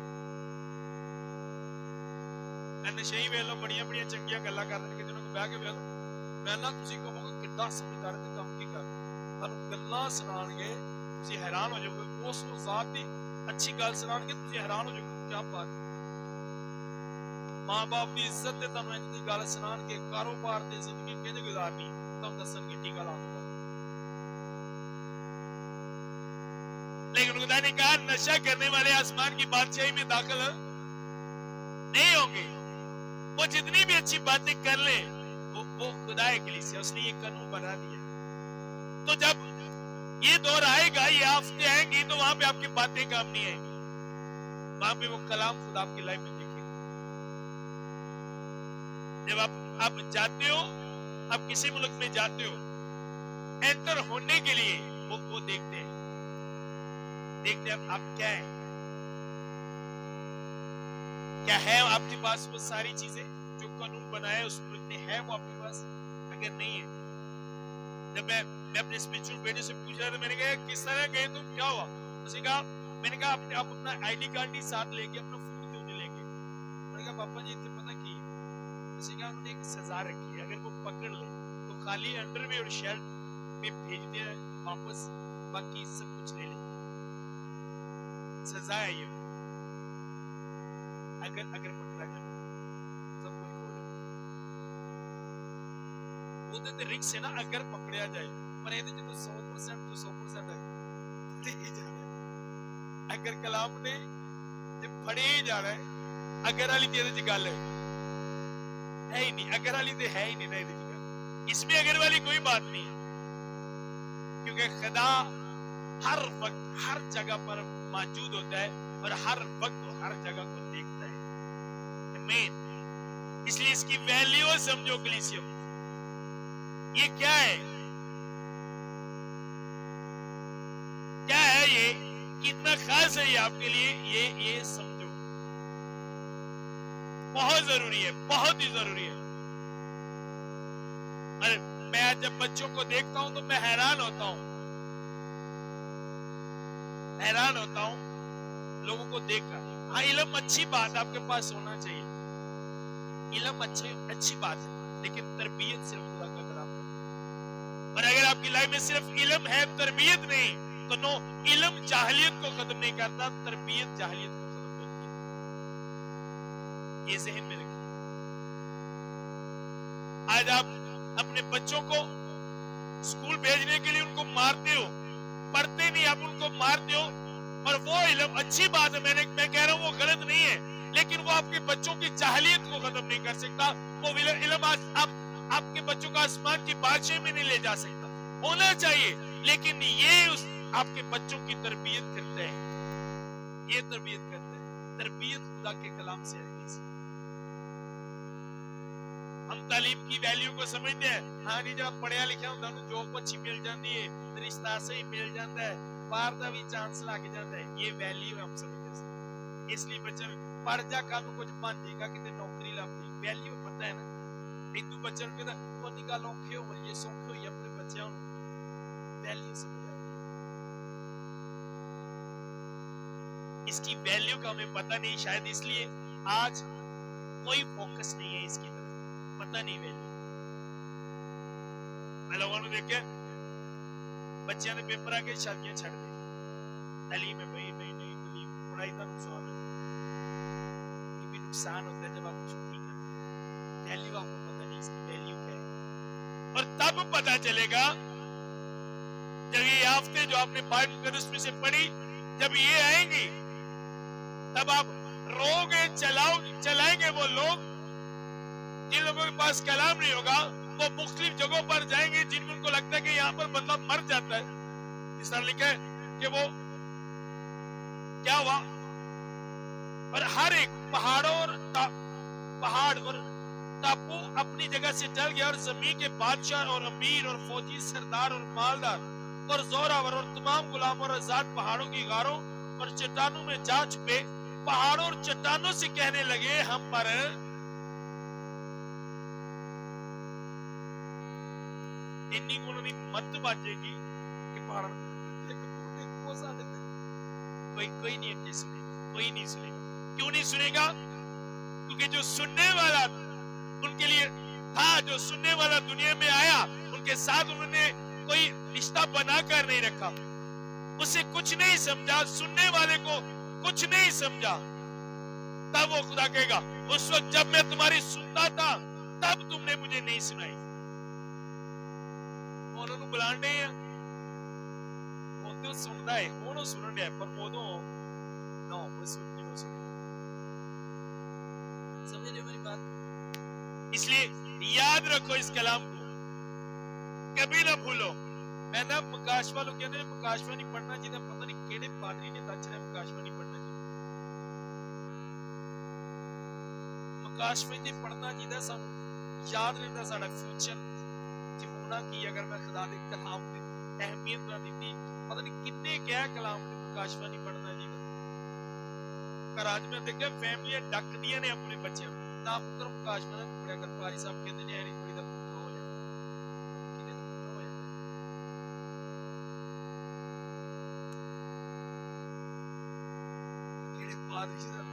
گا. نشئی ویلو بڑیاں بڑیاں چنگیاں گلاں کر رہے ہیں کہ جنہوں کو بہ کے ویلو میں نہ تسی کہو گے کڈا سمجھدار تے کام کی کر تانوں گلاں سنان گے, تسی حیران ہو جاؤ گے. اس ذات دی اچھی گل سنان گے, تسی حیران ہو جاؤ گے کیا بات. ماں باپ دی عزت تے تانوں انج دی گل سنان کے, کاروبار تے زندگی کنج گزارنی تانوں دسن گے ٹھیک لا دو. لیکن خدا نے کہا نشہ کرنے والے آسمان کی بادشاہی میں داخل نہیں ہوں گے. وہ جتنی بھی اچھی باتیں کر لیں وہ خدا ہے کلیسیا, اس نے یہ قانون بنا دیا. تو جب یہ دور آئے گا, یہ آفتیں آئیں گی, تو وہاں پہ آپ کی باتیں کام نہیں آئیں گی. وہاں پہ وہ کلام خدا آپ کی لائف میں دیکھیں گے. جب آپ جاتے ہو, آپ کسی ملک میں جاتے ہو, انٹر ہونے کے لیے وہ دیکھتے ہیں آپ کیا ہیں, کیا ہے آپ کے پاس وہ ساری چیزیں جو قانون بنایا اس ملک نے, ہے وہ آپ کے پاس. اگر نہیں ہے, جب میں اپنے اسپیچول بیٹے سے پوچھ رہا تھا, میں نے کہا کس طرح گئے تم, کیا ہوا. اس نے کہا, میں نے کہا آپ اپنا آئی ڈی کارڈ ہی ساتھ لے کے, اپنا فون کیوں نہیں لے کے. میں نے کہا پاپا جی اتنے پتہ کی, اس نے کہا انہوں نے ایک سزا رکھی ہے, اگر وہ پکڑ لے تو خالی انڈر ویئر اور شرٹ میں بھیجتے ہیں واپس, باقی سب کچھ لے لیتے. سزا ہے یہ, اگر پکڑا جائے سب کچھ کھو جائے. وہ تو رکس ہے نا, اگر پکڑا جائے, پر یہ تو 100% تو 100% ہے. اگر کلام نے جب پھڑے ہی جا رہا ہے اگر والی تے وچ گل ہے ہی نہیں, اگر والی تے ہے ہی نہیں نا, اس میں اگر والی کوئی بات نہیں ہے, کیونکہ خدا ہر وقت ہر جگہ پر موجود ہوتا ہے اور ہر وقت ہر جگہ کو دیکھتا ہے. آمین. اس لیے اس کی ویلیو سمجھو کلیسیوں, یہ کیا ہے, کیا ہے یہ, کتنا خاص ہے یہ آپ کے لیے, یہ سمجھو, بہت ضروری ہے, بہت ہی ضروری ہے. اور میں جب بچوں کو دیکھتا ہوں تو میں حیران ہوتا ہوں لوگوں کو دیکھ کر. ہاں علم اچھی بات آپ کے پاس ہونا چاہیے, علم اچھی بات ہے, لیکن تربیت صرف خدا کا کلام ہے. اور اگر آپ کی لائف میں صرف علم ہے, تربیت نہیں, تو نو, علم جاہلیت کو ختم نہیں کرتا, تربیت جاہلیت کو ختم کرتی ہے. یہ ذہن میں رکھیں. آج آپ اپنے بچوں کو اسکول بھیجنے کے لیے ان کو مارتے ہو, پڑھتے نہیں, آپ ان کو مارتے ہو, اور وہ علم اچھی بات ہے, میں کہہ رہا ہوں وہ غلط نہیں ہے, لیکن وہ آپ کے بچوں کی جاہلیت کو ختم نہیں کر سکتا. وہ علم آپ کے بچوں کا آسمان کی بادشاہی میں نہیں لے جا سکتا. ہونا چاہیے, لیکن یہ آپ کے بچوں کی تربیت کرتا ہے, یہ تربیت کرتا ہے. تربیت خدا کے کلام سے آئے گی. ہم تعلیم کی ویلیو کو سمجھتے ہیں, ہاں جی جب پڑھیا لکھا ہوتا ہے جاب اچھی مل جاتی ہے, رشتہ صحیح مل جاتا ہے, باہر کا بھی چانس لگ جاتا ہے, یہ ویلیو ہم سمجھتے ہیں. اس لیے بچہ پڑھ جا کل کچھ بن جائے گا, کتنے نوکری لگ جائے, ویلیو پتہ ہے نا. ہندو بچے کو کہتا تو نہیں گل اوکھی ہو یہ سوکھی ہوئی, اپنے بچوں ویلیو سمجھا. اس کی ویلیو کا ہمیں پتہ نہیں, شاید اس لیے آج کوئی فوکس نہیں ہے اس کی طرف, پتہ نہیں ویلیو. میں لوگوں نے دیکھا بچیاں نے پیپر آ کے شادیاں چھڑ دی. تعلیم ہے بھائی, نہیں تعلیم پڑھائی کا نقصان ہے, یہ بھی نقصان ہوتا ہے جب آپ چھٹی کرتے ہیں. ویلیو آپ کو پتہ نہیں اس کی ویلیو کیا ہے. اور تب پتہ چلے گا جب یہ آفتیں جو آپ نے بائبل مقدس میں سے پڑھی جب یہ آئیں گی, تب آپ رو گے, چلائیں گے. وہ لوگ جن لوگوں کے پاس کلام نہیں ہوگا وہ مختلف جگہوں پر جائیں گے جن میں ان کو لگتا ہے کہ یہاں پر بندہ مر جاتا ہے. اس طرح لکھا ہے کہ وہ کیا ہوا, اور ہر ایک پہاڑ اور ٹاپو اپنی جگہ سے ٹل گیا, اور زمین کے بادشاہ اور امیر اور فوجی سردار اور مالدار اور زوراور اور تمام غلام اور آزاد پہاڑوں کی غاروں اور چٹانوں میں جا چھپے. پہاڑوں اور چٹانوں سے کہنے لگے ہم پر اتنی انہوں نے مت باجے گی کہ پہاڑوں کوئی نہیں سنے گا, کوئی نہیں سنے گا. کیوں نہیں سنے گا؟ کیونکہ جو سننے والا ان کے لیے تھا, جو سننے والا دنیا میں آیا, ان کے ساتھ انہوں نے کوئی رشتہ بنا کر نہیں رکھا, اسے کچھ نہیں سمجھا, سننے والے کو کچھ نہیں سمجھا. تب وہ خدا کہے گا اس وقت جب میں تمہاری سنتا تھا تب تم نے مجھے نہیں سنائی. انہوں نے بلانڈے ہیں, وہ سنتا ہے, وہ سنن ہے, پر ادو نو اس وقت نہیں وہ سنے. سمجھ رہے میری بات؟ اس لیے یاد رکھو اس کلام کو, کبھی نہ بھولو. میں نا مکاشوا لوگ کہتے ہیں مکاشوا نہیں پڑھنا چاہیے, پتہ نہیں کیڑے پادری نے دچ رہے مکاشوا نہیں پڑھنا چاہیے. مکاشوا نہیں پڑھنا چاہیے, سب یاد رہتا ساڈا فیوچر ہونا کی. اگر میں خدا دے کلام دی اہمیت نہ دیتی, پتہ نہیں کتنے کیا کلام دی مکاشوا نہیں پڑھنا چاہیے. پر آج میں دیکھا فیملیاں ڈکدیاں نے اپنے بچیاں نہ پتر مکاشوا نہ پڑھیا کر. پاری صاحب کہتے ہیں ایری بڑی دا پتر ہو جائے, کنے دا پتر ہو جائے. کیڑے پادری صاحب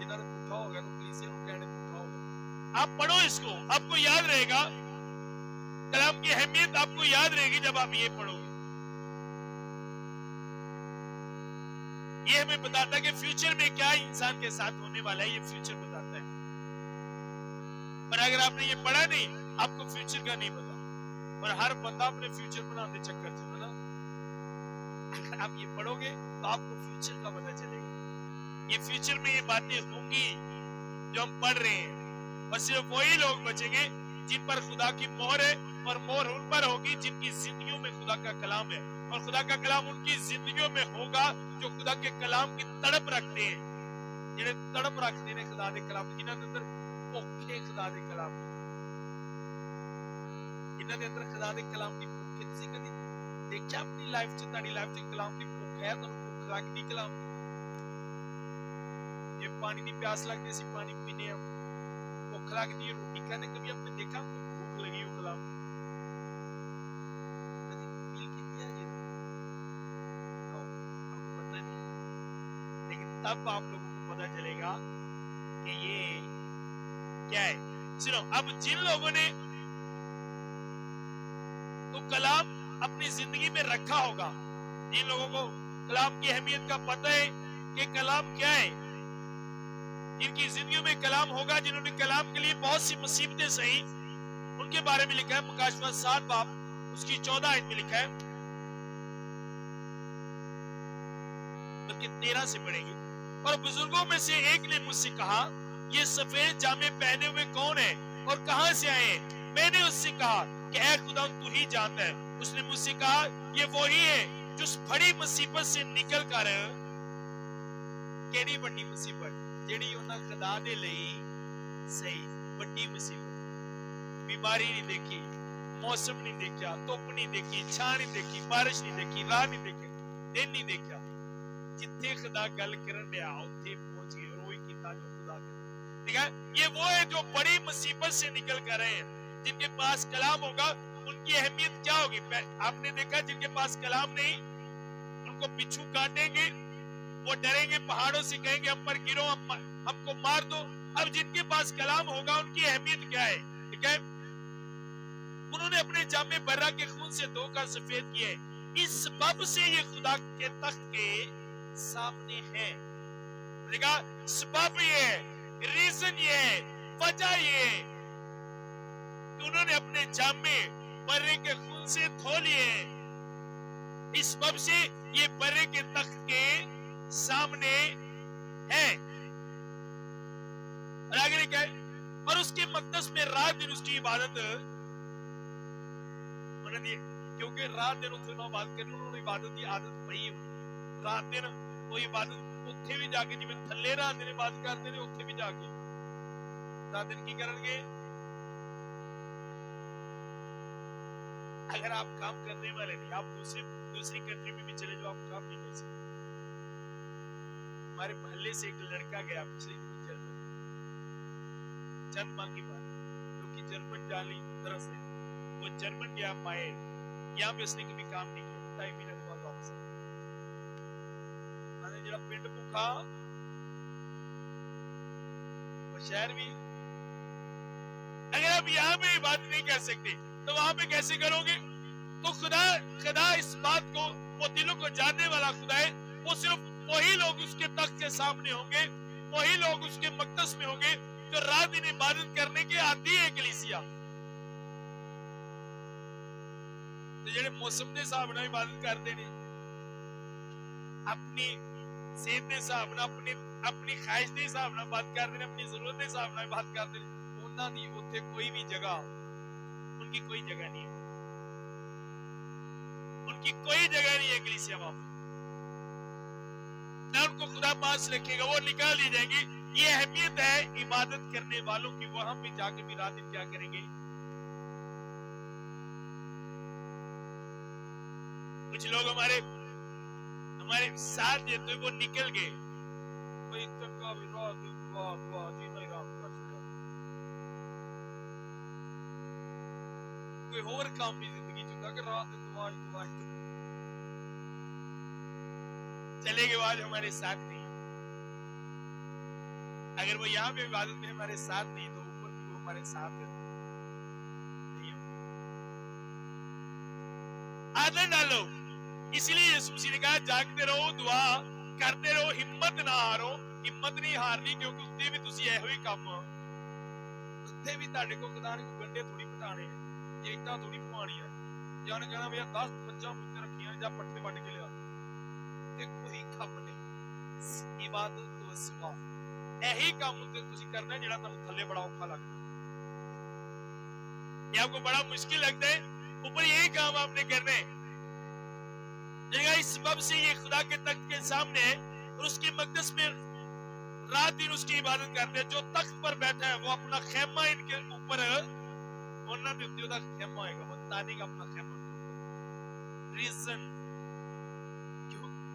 جنہاں دا پٹھا ہو گیا تو کلیسیا نوں کہنے پٹھا ہو گیا. آپ پڑھو اس کو, آپ کو یاد رہے گا. کلام کی اہمیت آپ کو یاد رہے گی جب آپ یہ پڑھو گے. یہ ہمیں بتاتا ہے کہ فیوچر میں کیا انسان کے ساتھ ہونے والا ہے, یہ فیوچر بتاتا ہے. پر اگر آپ نے یہ پڑھا نہیں, آپ کو فیوچر کا نہیں پتا. اور ہر بندہ اپنے فیوچر بنانے چکر چلتا نا. اگر آپ یہ پڑھو گے تو آپ کو فیوچر کا پتا چلے گا. ये फ्यूचर में ये बातें होंगी जो हम पढ़ रहे हैं, और सिर्फ वही लोग बचेंगे जिन पर खुदा की मोहर है, और मोहर उन पर होगी जिनकी जिंदगियों में खुदा का कलाम है, और खुदा का कलाम उनकी जिंदगियों में होगा जो खुदा के कलाम की तड़प रखते हैं, जिन्हें तड़प रखते हैं खुदा के कलाम, जिन्हां दे अंदर भुखे खुदा के कलाम, जिन्हां दे अंदर खुदा के कलाम की भुख है। तुसीं कदी देखिया अपनी लाइफ च, तुहाडी लाइफ च कलाम की भुख है, तुहानूं भुख लगदी कलाम दी? जे पानी की प्यास लगती है, पानी पीने, भूख लगती है रोटी खाने, कभी आपने देखा भूख लगी हो कलाम? कभी फील किया है ये? नो, आपको पता नहीं, लेकिन तब आप लोगों को पता चलेगा कि ये क्या है। सुनो, अब जिन लोगों ने तो कलाम अपनी जिंदगी में रखा होगा, जिन लोगों को कलाम की अहमियत का पता है कि कलाम क्या है, जिनकी जिंदगी में कलाम होगा, जिन्होंने कलाम के लिए बहुत सी मुसीबतें सही, उनके बारे में लिखा है मुकाशवा 7 बाब उसकी 14 आयत में लिखा है, बल्कि 13 से पढ़ेंगे। और बुजुर्गों में से एक ने मुझसे कहा, ये सफेद जामे पहने हुए कौन है और कहां से आए हैं? मैंने उससे कहा कि ऐ खुदा तू ही जानता है। उसने मुझसे कहा, ये वही है जो उस बड़ी मुसीबत से निकल कर, केड़ी बड़ी मुसीबत जेड़ी उन्हां खुदा दे लई सही, बड़ी मुसीबत, बीमारी नहीं देखी, मौसम नहीं देखा, धुप नहीं देखी, छां नहीं देखी, बारिश नहीं देखी, राह नहीं देखी, दिन नहीं देखा, जिथे खुदा गल करन दिया उत्थे पहुंच गए, और वही कीता जो खुदा करे। ठीक है, ये वो है जो बड़ी मुसीबत से निकल कर रहे हैं, जिनके पास कलाम होगा उनकी अहमियत क्या होगी। आपने देखा जिनके पास कलाम नहीं, उनको बिच्छू काटेंगे, वो डरेंगे, पहाड़ों से कहेंगे हम पर गिरो, हमको मार दो। अब जिनके पास कलाम होगा उनकी अहमियत क्या है? ठीक है, उन्होंने अपने जामे बर्रा के खून से धोकर सफेद किए, इस सबब से ये खुदा के तख्त के सामने है। देखा, सबब ये है, रीजन ये है, वजह ये है कि उन्होंने अपने जामे बर्रे के खून से धो लिए, इस सबब से ये बर्रे के तख्त के सामने है। और आगे लिखा है, और उसके मकदस में रात दिन उसकी इबादत, क्योंकि रात दिन उसे इबादत करनी, उन्होंने इबादत की आदत पई है, रात दिन वो इबादत उत्थे भी जाके, जिवें थल्ले रात दिन इबादत करते ने उत्थे भी जाके रात दिन की करनगे। अगर आप काम करने वाले नहीं, आप दूसरी कंट्री में भी चले जाओ, आप काम नहीं कर सकते। हमारे मोहल्ले से एक लड़का गया पिछले दिनों जर्मन, चंद माह की बात, क्योंकि जर्मन जाली तरह से वो जर्मन गया माए, यहाँ पे उसने कभी काम नहीं किया, 2.5 महीने के बाद वापस आया। मैंने जरा पिंड भूखा वो शहर भी, अगर आप यहाँ पे इबादत नहीं कर सकते तो वहां पे कैसे करोगे? तो खुदा इस बात को, वो दिलों को जानने वाला खुदा है, वो सिर्फ वही लोग उसके तख्त के सामने होंगे, वही लोग उसके मकदस में होंगे जो रात दिन इबादत करने के आदी है। कलीसिया तो जेडे मौसम के हिसाब नाल इबादत करते ने, अपनी सेहत के हिसाब नाल, अपनी ख्वाहिश के हिसाब नाल बात करते ने, अपनी जरूरत के हिसाब नाल बात करते ने, उन्हां दी उत्थे कोई भी जगह, उनकी कोई जगह नहीं है, उनकी कोई जगह नहीं है कलीसिया वहां, ना उनको खुदा पास रखेगा, वो निकाल दी जाएंगी। ये अहमियत है इबादत करने वालों की, वहां पे जाके भी रात दिन क्या करेंगे? कुछ लोग हमारे साथ जो थे वो निकल गए, भाई चंगा भी रात दिन दुआ जी नहीं राम कर सकता, कोई और काम भी जिंदगी चुका कि रात दिन दुआ चले गए, आज हमारे साथ नहीं। अगर वो यहाँ पे इबादत में हमारे साथ नहीं, तो ऊपर भी वो हमारे साथ नहीं। आदत डालो, इसलिए यीशु मसीह ने कहा जागते रहो, दुआ करते रहो, हिम्मत ना हारो। हिम्मत नहीं हारनी, क्योंकि उत्ते भी तुसी ऐहो ही काम, उत्ते भी तुहाडे को खुदा ने कोई गंढे थोड़ी पटाने, जेटां थोड़ी पवाणियां, जाने कहना भैया 10 मज्जां मुझे रखियां जा पट्टे वट के लिया, कोई काम नहीं। इबादत ਵਸਵਾ। ਇਹੀ ਕੰਮ ਤੇ ਤੁਸੀਂ ਕਰਨਾ ਜਿਹੜਾ ਤੁਹਾਨੂੰ ਥੱਲੇ ਬੜਾ ਔਖਾ ਲੱਗਦਾ, ये आपको बड़ा मुश्किल लगता है, ऊपर यही काम आपने करना है। इस सबब से ये खुदा के तख्त के सामने है और उसकी मकदस में रात दिन उसकी इबादत करते हैं। जो तख्त पर बैठा है वो अपना खेमा इनके ऊपर खेमा होगा, वो ताने का अपना खेमा। रीजन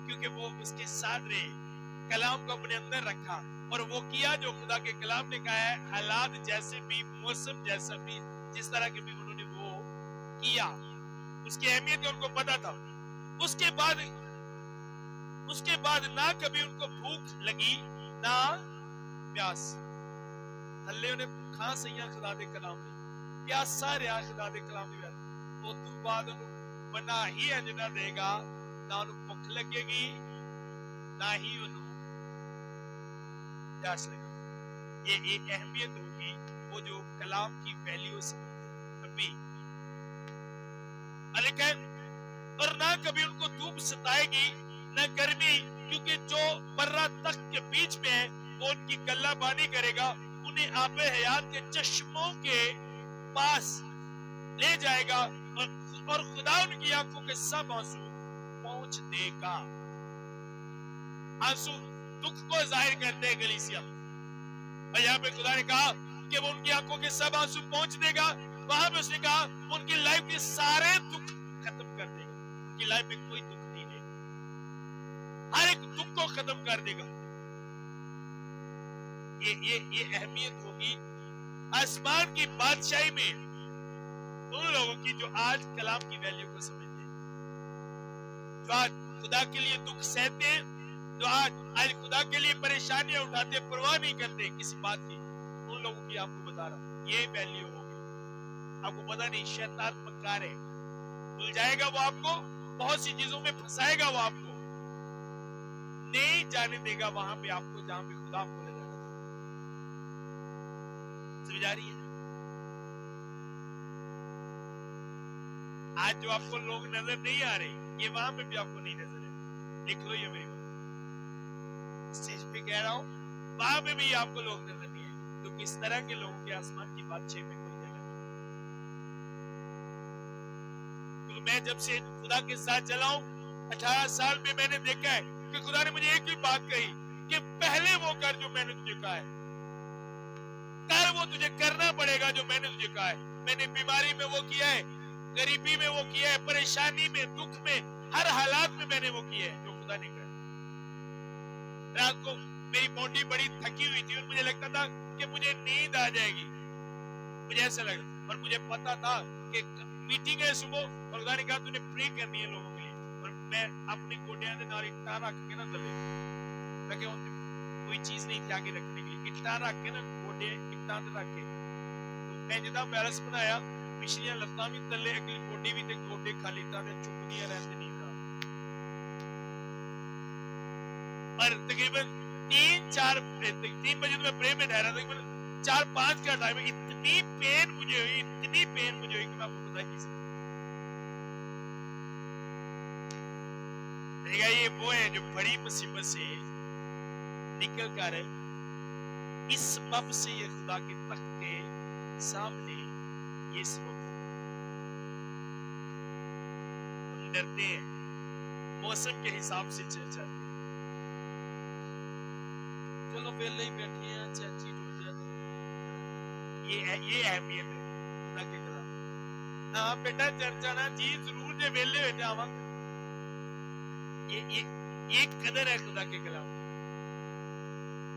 क्योंकि वो उसके साथ रहे, कलाम को अपने अंदर रखा और वो किया जो खुदा के कलाम ने कहा है। हालात जैसे भी, मौसम जैसा भी, जिस तरह के भी उन्होंने वो किया, उसकी अहमियत उनको पता था। उसके बाद ना कभी उनको भूख लगी ना प्यास। थल्ले उन्हें भूखा सही खुदा दे कलाम ने, प्यासा रहा खुदा दे कलाम दी वजह। उस तो बाद उन्हें बना ही अंजना देगा, ना उन्हें भूख लगेगी ना ही उन्हें प्यास लगेगी। ये अहमियत होगी वो जो कलाम की वैल्यू समझते अभी। और ना कभी उनको धूप सताएगी ना गर्मी, क्योंकि जो बर्रा तख्त के बीच में है वो उनकी गल्लाबानी करेगा। उन्हें आबे हयात के चश्मों के पास ले जाएगा और खुदा उनकी आंखों के सब आंसू पहुंच देगा। आंसू दुख को जाहिर करते हैं गलीसिया, और यहाँ पे खुदा ने कहा कि वो उनकी आंखों के सब आंसू पहुंच देगा। वहां पे उसने कहा उनकी लाइफ के सारे दुख खत्म कर देगा, उनकी लाइफ में कोई दुख नहीं रहेगा, हर एक दुख को खत्म कर देगा। ये अहमियत होगी आसमान की बादशाही में उन लोगों की जो आज कलाम की वैल्यू को समझते हैं, जो आज खुदा के लिए दुख सहते हैं, जो आज खुदा के लिए परेशानियां उठाते, परवाह नहीं करते किसी बात की, उन लोगों की आपको बता रहा हूं ये वैल्यू होगी। आपको पता नहीं शैतान मक्कार है, भूल जाएगा वो आपको, बहुत सी चीजों में फंसाएगा वो आपको, नहीं जाने देगा वहां पे आपको जहां पे खुदा आपको ले जाना था। समझ आ रही है? आज जो आपको लोग नजर नहीं आ रहे, ये वहां पे भी आपको नहीं नजर है। लिख लो ये मेरी बात, स्टेज पे कह रहा हूं, वहां पे भी आपको लोग नजर नहीं आएंगे। तो किस तरह के लोगों के आसमान की बादशाही में कोई जगह नहीं। तो मैं जब से खुदा के साथ चला हूं 18 साल में, मैंने देखा है कि खुदा ने मुझे एक ही बात कही कि पहले वो कर जो मैंने तुझे कहा है, कर वो तुझे करना पड़ेगा जो मैंने तुझे कहा है। मैंने बीमारी में वो किया है, गरीबी में वो किया है, परेशानी में, दुख में, हर हालात में मैंने वो किया है जो खुदा ने कहा। रात को मेरी बॉडी बड़ी थकी हुई थी और मुझे लगता था कि मुझे नींद आ जाएगी, मुझे ऐसा लगा, और मुझे पता था कि मीटिंग है सुबह और खुदा ने कहा तूने प्रे करनी है लोगों के लिए। और मैं अपनी गोडियां के नाल इट्टा रख के ना थले, मैं क्या कोई चीज नहीं थी आगे रखने के लिए, इट्टा रख के ना गोडे इट्टा ते रख के, तो मैं जिदा बैलेंस बनाया, पिछलियां लत्तां भी थले, अगली गोडी भी ते गोडे खाली इट्टा ते चुकदियां रहंदे नहीं। और तकरीबन 3 बजे तो मैं प्रे में ठहरा था, 4-5 का टाइम, इतनी पेन मुझे हुई कि मैं आपको बता नहीं सकता। ये वो है जो बड़ी मुसीबत से निकल कर इस सबब से ये खुदा के तख्त के सामने ये सबब हम डरते हैं, मौसम के हिसाब से चलते हैं, चलो पहले ही बैठे हैं, चाची टूट जाते। ये अहमियत है खुदा के कलाम। हाँ बेटा चर्चा ना जी जरूर जे वेले हो जावा, ये कदर है खुदा के कलाम।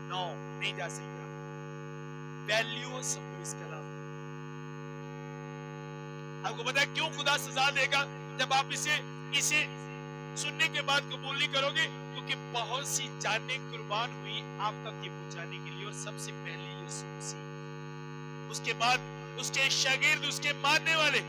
नो नहीं जा सकता, वैल्यू समझो इस कलाम। आपको पता है क्यों खुदा सजा देगा जब आप इसे सुनने के बाद कबूल नहीं करोगे? क्योंकि बहुत सी जानें कुर्बान हुई आप तक ये पहुंचाने के लिए, और सबसे पहले यीशु मसीह, उसके बाद उसके शागिर्द, उसके मानने वाले,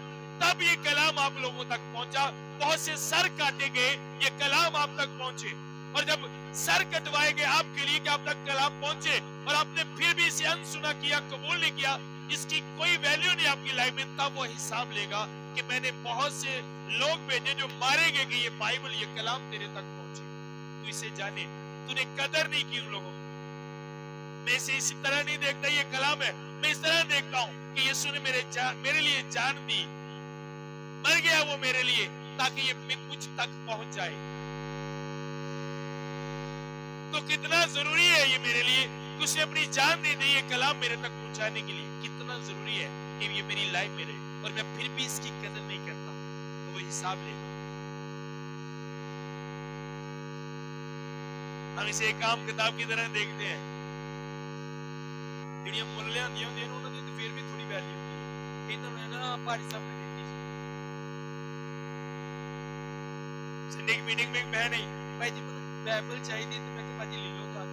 तब ये कलाम आप लोगों तक पहुंचा। बहुत से सर काटे गए, ये कलाम आप तक पहुंचे, और जब सर कटवाए गए आपके लिए कि आप तक कलाम पहुंचे और आपने फिर भी इसे अनसुना किया, कबूल नहीं किया, इसकी कोई वैल्यू नहीं आपकी लाइफ में, तब वो हिसाब लेगा कि मैंने बहुत से लोग भेजे जो मारे गए कि ये बाइबल, ये कलाम तेरे तक पहुंचे, तू इसे जाने, तूने कदर नहीं की उन लोगों, मैं इसे इसी तरह नहीं देखता ये कलाम है, मैं इस तरह देखता हूँ कि यीशु ने मेरे लिए जान दी, मर गया वो मेरे लिए ताकि ये मुझ तक पहुंच जाए। तो कितना जरूरी है ये मेरे लिए कि उसने अपनी जान दे दी ये कलाम मेरे तक पहुंचाने के लिए। कितना जरूरी है कि ये मेरी लाइफ में रहे, और मैं फिर भी इसकी कदर नहीं करता, तो वो हिसाब लेगा। हम इसे एक आम किताब की तरह देखते हैं, ਜਿਹੜੀਆਂ ਮੁੱਲ ਲਿਆਂਦੀਆਂ ਹੁੰਦੀਆਂ ਨੇ ਉਹਨਾਂ ਦੀ ਤੇ ਫਿਰ ਵੀ ਥੋੜੀ ਵੈਲਿਊ ਹੁੰਦੀ ਹੈ। ਇਹਨਾਂ ਨੂੰ ਨਾ ਭਾਜੀ ਸਾਹਿਬ ਨੇ ਦਿੱਤੀ ਸੀ ਸੰਡੇ की मीटिंग में। मैं नहीं भाई जी ਮੈਨੂੰ ਬਾਈਬਲ ਚਾਹੀਦੀ ਤੇ ਮੈਂ ਕਿਹਾ ਭਾਜੀ ਲੈ ਲਓ, ਤਾਂ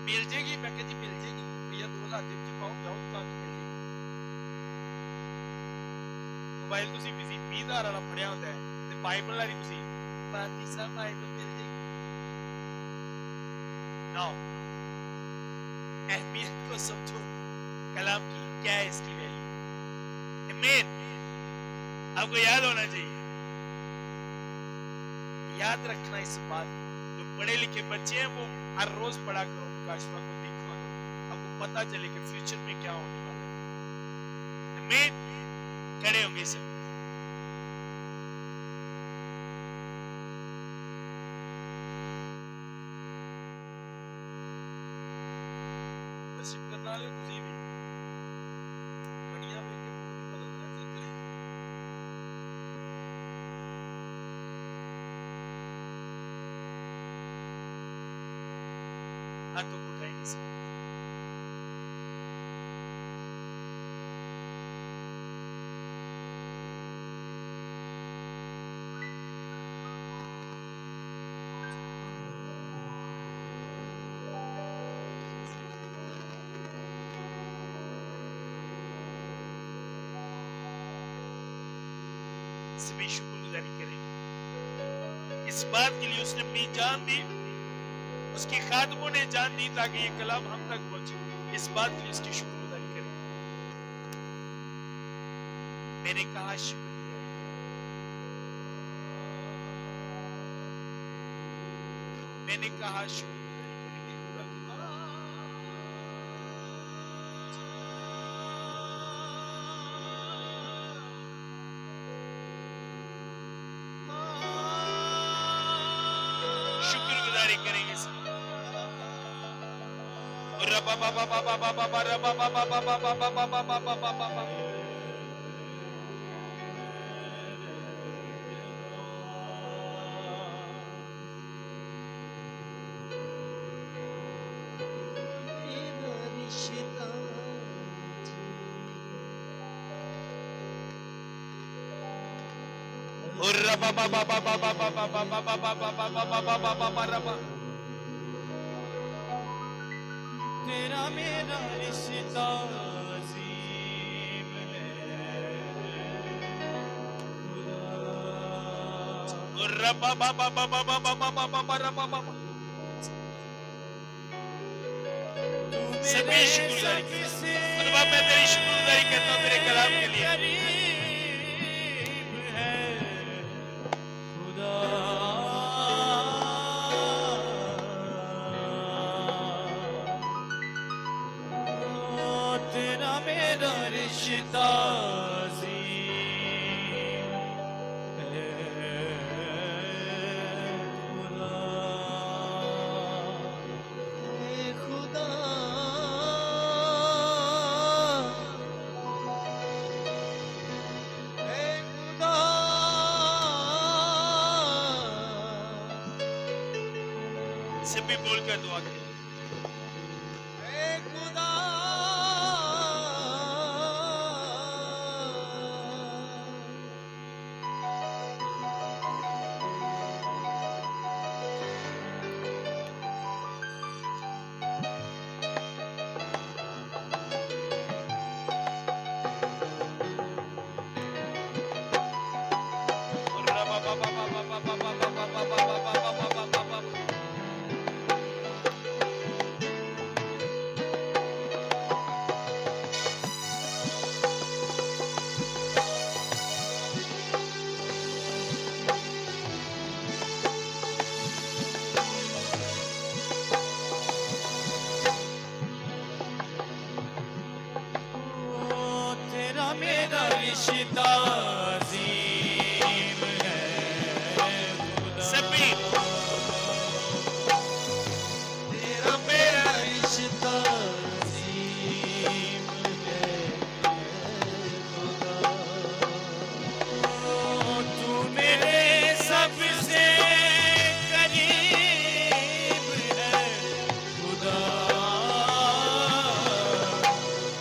ਮਿਲ ਜੇਗੀ। ਮੈਂ ਕਿਹਾ ਜੀ ਮਿਲ ਜੇਗੀ ਭਈਆ 2000 ਦੇ ਵਿੱਚ ਪਾਓ, ਜਾਓ ਦੁਕਾਨ ਤੋਂ ਮਿਲ ਜੇਗੀ। ਮੋਬਾਈਲ ਤੁਸੀਂ 20000 ਵਾਲਾ ਫੜਿਆ ਹੁੰਦਾ ਹੈ ਤੇ ਬਾਈਬਲ ਵਾਲੀ ਤੁਸੀਂ ਭਾਜੀ ਸਾਹਿਬ ਬਾਈਬਲ ਮਿਲ ਜੇਗੀ। नाउ अहमियत को समझो कलाम की, क्या है इसकी वैल्यू। आमीन। आपको याद होना चाहिए, याद रखना इस बात। जो पढ़े लिखे बच्चे हैं वो हर रोज पढ़ा करो, प्रकाशवा को देखा करो, आपको पता चले कि फ्यूचर में क्या होने वाला है। आमीन। खड़े होंगे सब। दर्शन करने वाले तुझी भी बढ़िया मिलके बदलना चाहिए। हाथों को उठाएंगे सब। सभी शुक्रगुजारी करें इस बात के लिए उसने अपनी जान दी, उसकी खादमों ने जान दी ताकि ये कलाम हम तक पहुंचे। इस बात के लिए उसकी शुक्रगुजारी करें। मैंने कहा शुक्रगुजारी, मैंने कहा शुक्रगुजारी करेंगे। शुक्रगुजारी करेंगे सब। तेरा मेरा रिश्ता अजीम है। सभी शुक्रगुजारी खुदा, मैं तेरी शुक्रगुजारी करता हूँ तेरे कलाम के लिए। तेरा मेरा रिश्ता सभी बोलकर दुआ करें। रिश्ता अजीम है खुदा। सभी तेरा मेरा रिश्ता अजीम है खुदा। तू मेरे सबसे करीब है खुदा।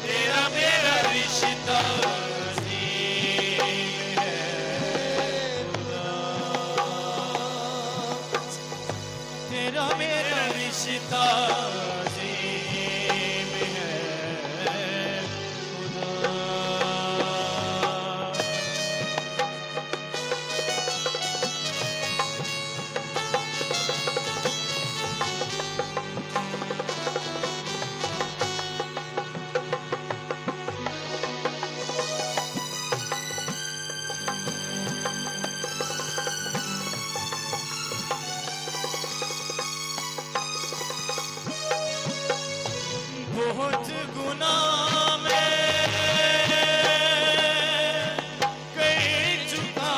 तेरा मेरा रिश्ता अजीम है खुदा। तेरा मेरा रिश्ता अजीम है खुदा। बहुत गुनाह में कर चुका,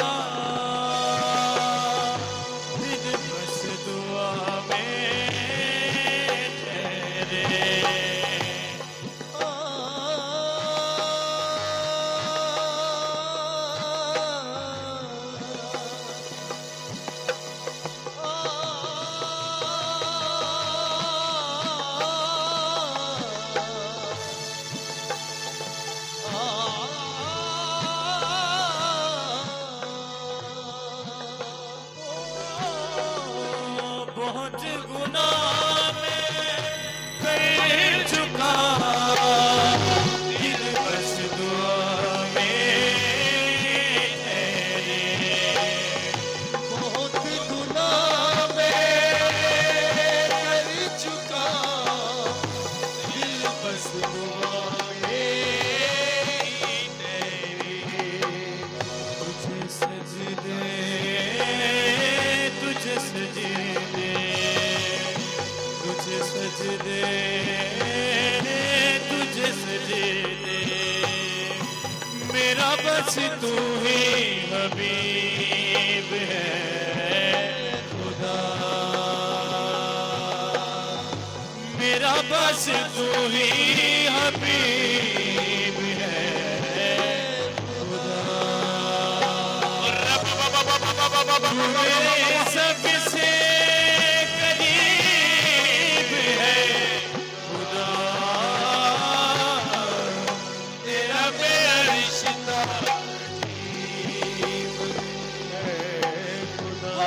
दिल बस दुआ में ठहरे। बहुत गुनाह में कर चुका, दिल बस दुआ में ठहरे। बहुत गुनाह में कर चुका, दिल बस दुआ में ठहरे। तुझे सजदे, तुझे सजदे, तुझे सजदे, तुझे सजदे। मेरा बस तू ही हबीब है खुदा। मेरा बस तू ही हबीब है खुदा। तू मेरे सबसे करीब है खुदा। तेरा मेरा रिश्ता अजीब है खुदा।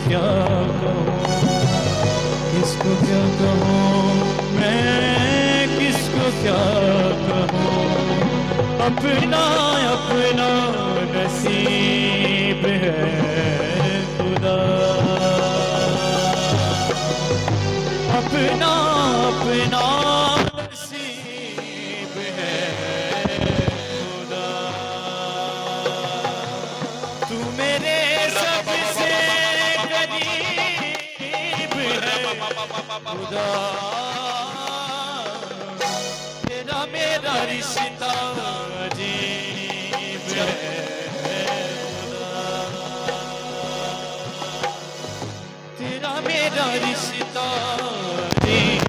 क्या कहूँ, किसको क्या कहूँ, मैं किसको क्या कहूँ। अपना अपना नसीब है खुदा, अपना अपना नसीब है खुदा। तू मेरे सबसे करीब है खुदा, तेरा मेरा रिश्ता अजीब है खुदा, तेरा मेरा रिश्ता अजीब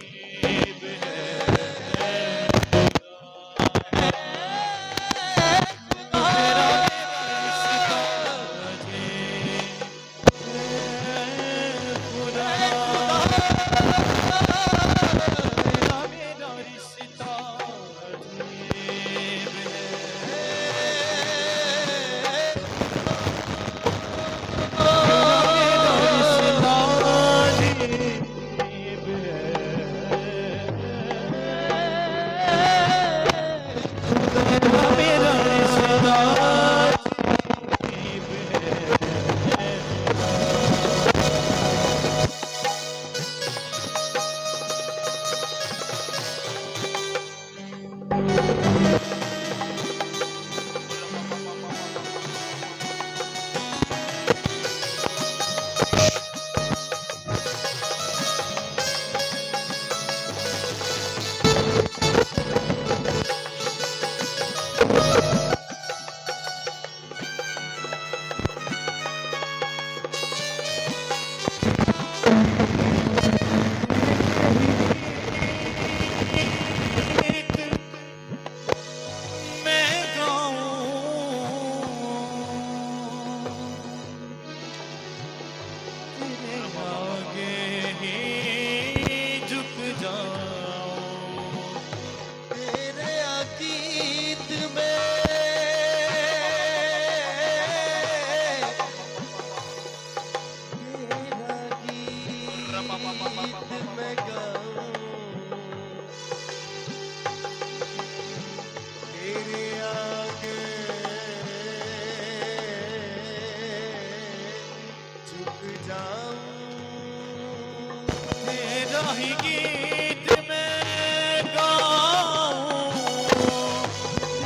ही गीत मैं गाऊं,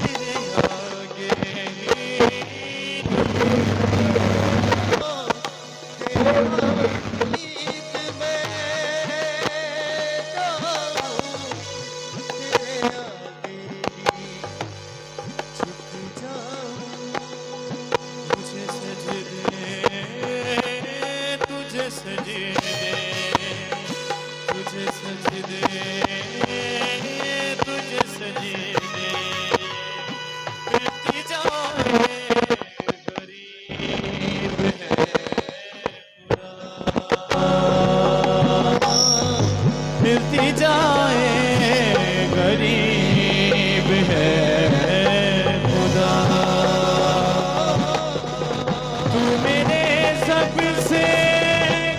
तेरे आगे ही तेरा गीत मैं गाऊं, तेरे आगे ही झुक जाऊं। तुझे सजदे, तुझे सजदे, तुझे सजदे, तुझे सजदे, फिरती जाए गरीब है खुदा, फिरती जाए गरीब है खुदा। तू मेरे सबसे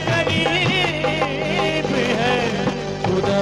करीब है खुदा,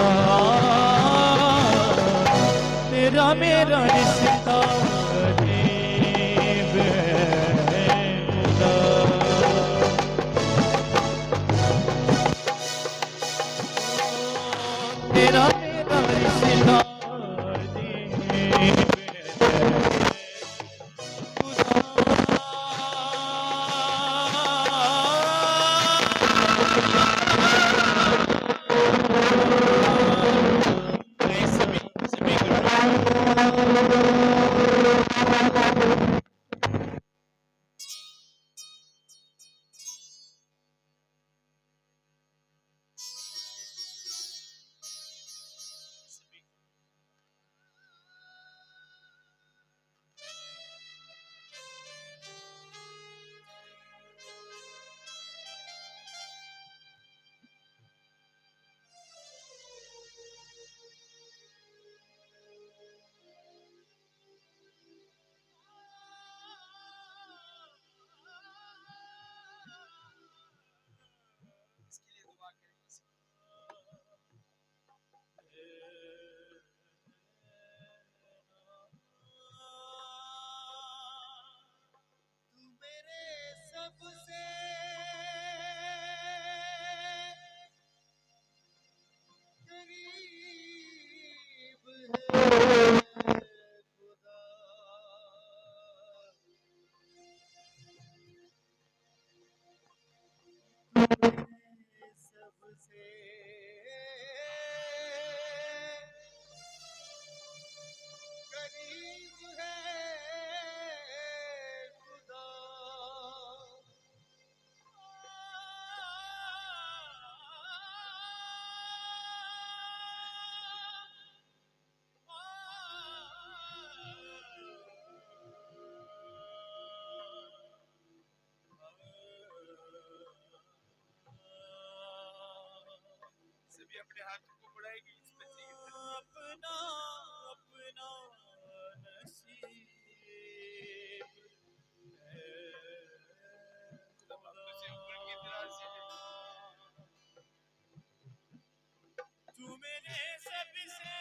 ہاتھوں کو بڑھائے گی اس بچے کی طرف. اپنا اپنا نصیب ہے خدا باپ تجھے عمر کی دراز سے دے. تو میرے سب سے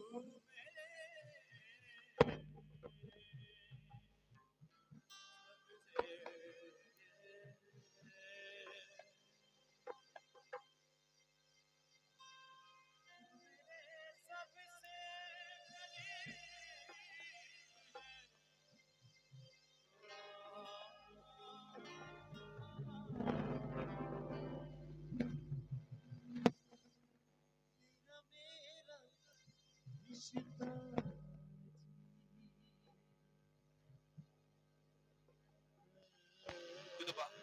تو میرے سب سے میرا رشتہ خدا باپ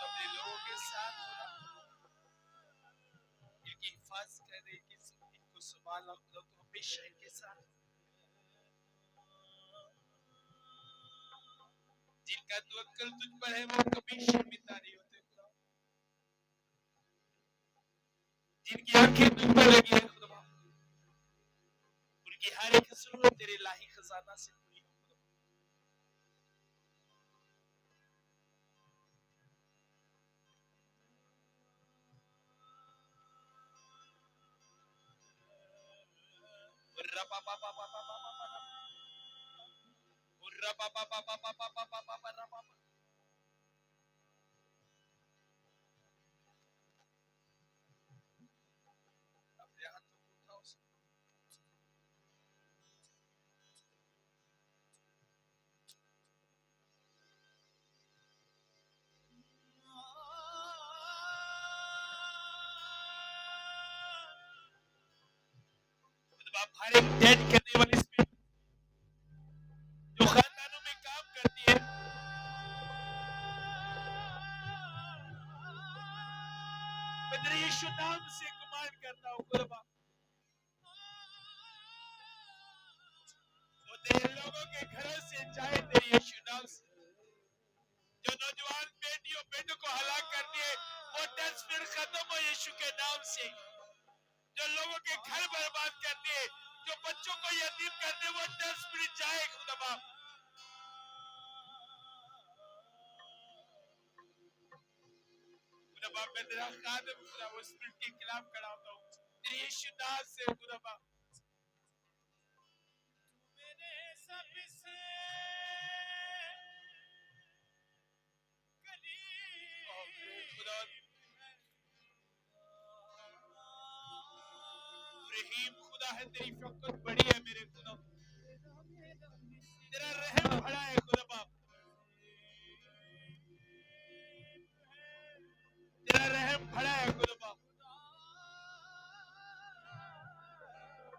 اپنے لوگوں کے ساتھ خدا ان کی حفاظت کر رہے کہ ان کو سنبھالنا خدا تو ہمیشہ ان کے ساتھ جن کا توکل تجھ پر ہے وہ کبھی شرمندہ نہیں ہوتے خدا. جن کی آنکھیں تجھ پر لگی ہیں خدا باپ ان کی ہر ایک ضرورت تیرے الہی خزانہ سے پوری ہو خدا. اپنے ہاتھوں کو اٹھاؤ خدا باپ ہر ایک ڈیڈ کرنے والی اسپرٹ جو خاندانوں میں کام کرتی ہے میں تیرے یشوع نام سے کمانڈ کرتا ہوں خدا باپ وہ تیرے لوگوں کے گھروں سے جائے تیرے یشوع نام سے. جو نوجوان بیٹیوں بیٹوں کو ہلاک کر دیے وہ تصویر ختم ہو یشوع کے نام سے. جو لوگوں کے گھر برباد کر دیے جو بچوں کو یتیم کر دے وہ تصویر جائے خدا باپ. خدا باپ میں تیرا خادم خدا وہ اسپرٹ کے خلاف کھڑا ہوتا ہوں تیرے یشوع نام سے خدا باپ. میرے سب سے خدا رحیم خدا ہے تیری فقط بڑی ہے میرے خدا. تیرا رحم بڑا ہے خدا باپ. تیرا رحم بڑا ہے خدا باپ.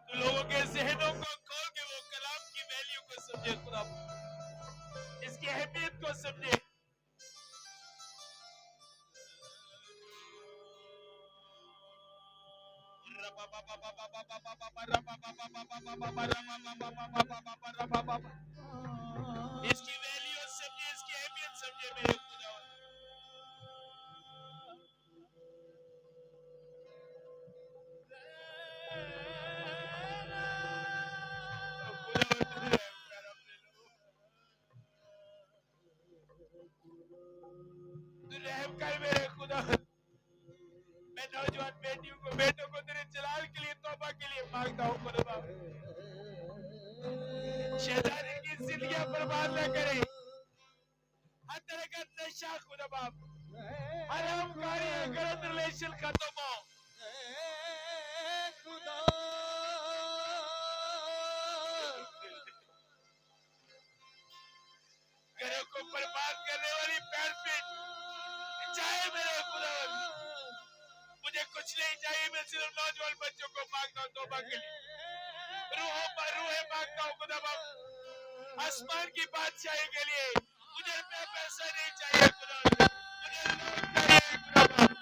تو لوگوں کے ذہنوں کو کھول کے وہ کلام کی ویلیو کو سمجھے خدا باپ. اس کی اہمیت کو سمجھے. اس کی ویلیو سمجھے اس کی اہمیت سمجھے میرے خدا. تو رحم کر میرے خدا. میں نوجوان بیٹیوں کو بیٹوں کو تیرے جلال کے لیے توبہ کے لیے مانگتا ہوں خدا باپ. شیطان ان کی زندگیاں برباد نہ کرے. ہر طرح کا نشہ خدا باپ حرام کاری غلط ریلیشن ختم ہو. خدا گھروں کو برباد کرنے والی پیر پیٹ چاہے میرے خدا. مجھے کچھ نہیں چاہیے میں صرف نوجوان بچوں کو مانگتا ہوں توبہ کے لیے. روحوں پر روحیں مانگتا ہوں خدا باپ آسمان کی بادشاہی کے لیے. مجھے روپے پیسہ نہیں چاہیے خدا. مجھے لوگ چاہیے خدا باپ.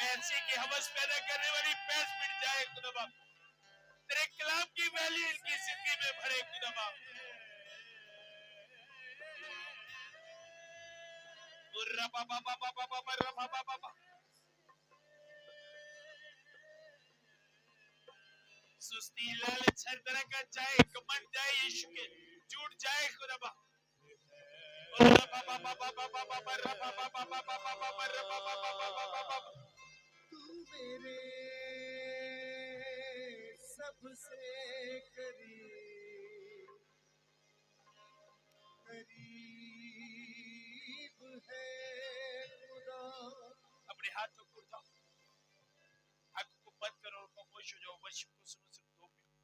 पैसे की हवस पैदा करने वाली पैस मिट जाए खुदा बाप। तेरे कलाम की वैल्यू इनकी जिंदगी में भरे खुदा बाप। सुस्ती लालच हर तरह का जाए, कमंड जाए यीशु के, झूठ जाए खुदा बाप। तू मेरे सबसे करीब करीब है खुदा। अपने हाथों को उठाओ, आंखों को बंद करो और खामोश हो जाओ। वर्शिप को सुनो सिर्फ 2 मिनट।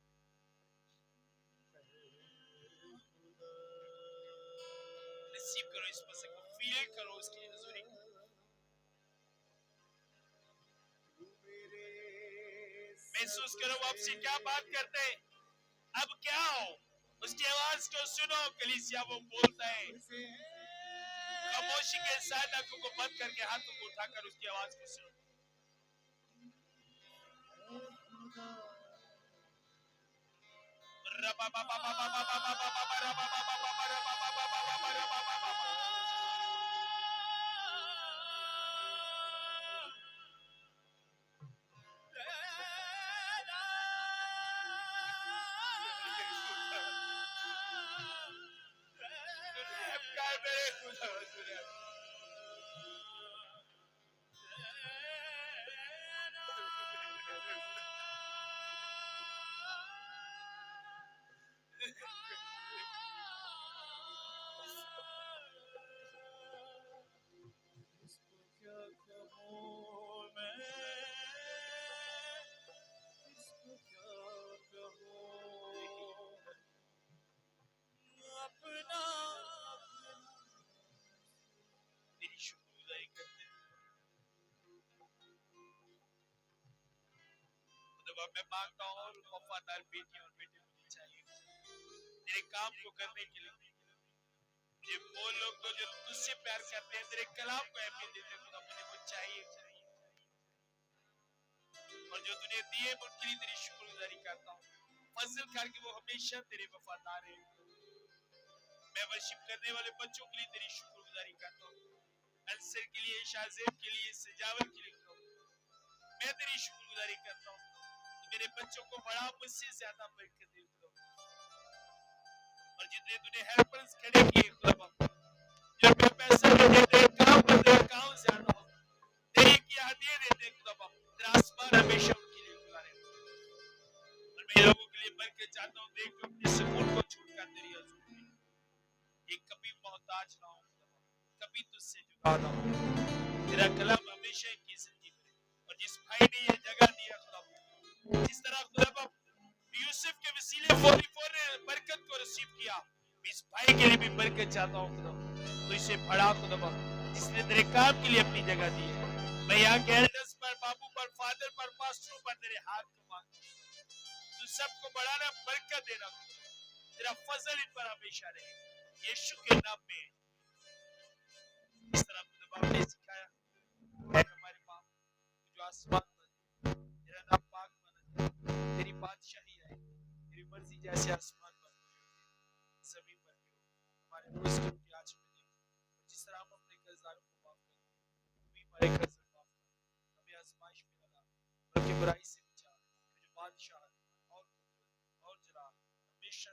रिसीव करो इस मसीह को, फील करो उसकी हुजूरी को। महसूस करो वो आपसे क्या बात करते हैं। अब क्या हो, उसकी आवाज को सुनो। कलीसिया वो बोलता है, खामोशी के साथ आंखों को बंद करके हाथों को उठाकर उसकी आवाज को सुनो। तेरी शुक्रगुजारी करते हैं। खुदा मैं मांगता हूँ और वफादार बेटी और बेटे मुझे चाहिए तेरे काम को करने के लिए। मुझे वो लोग तो जो तुझसे प्यार करते हैं, तेरे कलाम को अहमियत देते हैं, खुदा मुझे वो चाहिए। और जो तूने दिए उनके लिए तेरी शुक्रगुजारी करता हूँ। फजल करके वो हमेशा तेरे वफादार है। मैं वर्शिप करने वाले बच्चों के लिए तेरी शुक्रगुजारी करता हूँ। अंसर के लिए, शाज़ेब के लिए, सजावट के लिए मैं तेरी शुक्रगुजारी करता हूँ। तो मेरे बच्चों को बड़ा, मुझसे ज्यादा बरकत दे खुदा। और जितने तूने हेल्पर्स खड़े किए खुदा, जो पे पैसा दे देते काम करते काम ज्यादा हो, तेरी की हदिया देते खुदा। तेरा आसमान हमेशा उनके लिए खुला रहे। और मैं लोगों के लिए बरकत चाहता हूँ। देख जो अपने सुकून को छूटकर तेरी हुजूर में एक कभी मोहताज ना हो, कभी तुझसे जुदा ना हो। तेरा कलाम हमेशा इनकी जिंदगी में। और जिस भाई ने ये जगह दिया खुदा, जिस तरह खुदा यूसुफ के वसीले 44 ने बरकत को रिसीव किया, इस भाई के लिए भी बरकत चाहता हूँ खुदा। तो इसे बड़ा खुदा जिसने तेरे काम के लिए अपनी जगह दी है। मैं यहाँ के एल्डर्स पर, बाबू पर, फादर पर, पास्टरों पर तेरे हाथ को मांगता हूँ। तू सबको बढ़ाना, बरकत देना, तेरा फजल इन पर हमेशा रहे। यीशु के नाम में इस तरह खुदा ने सिखाया है। हमारे बाप जो आसमान पर, तेरा नाम पाक माना जाए, तेरी बादशाही आए, तेरी मर्जी जैसे आसमान पर जमीन पर भी हो। हमारे रोज की रोटी आज हमें दे, और जिस तरह हम अपने कर्जदारों को माफ करते हैं, तू भी हमारे कर्ज माफ कर। हमें आजमाइश में न डाल, बल्कि बुराई से बचा। जो बादशाह और कुदरत और जलाल हमेशा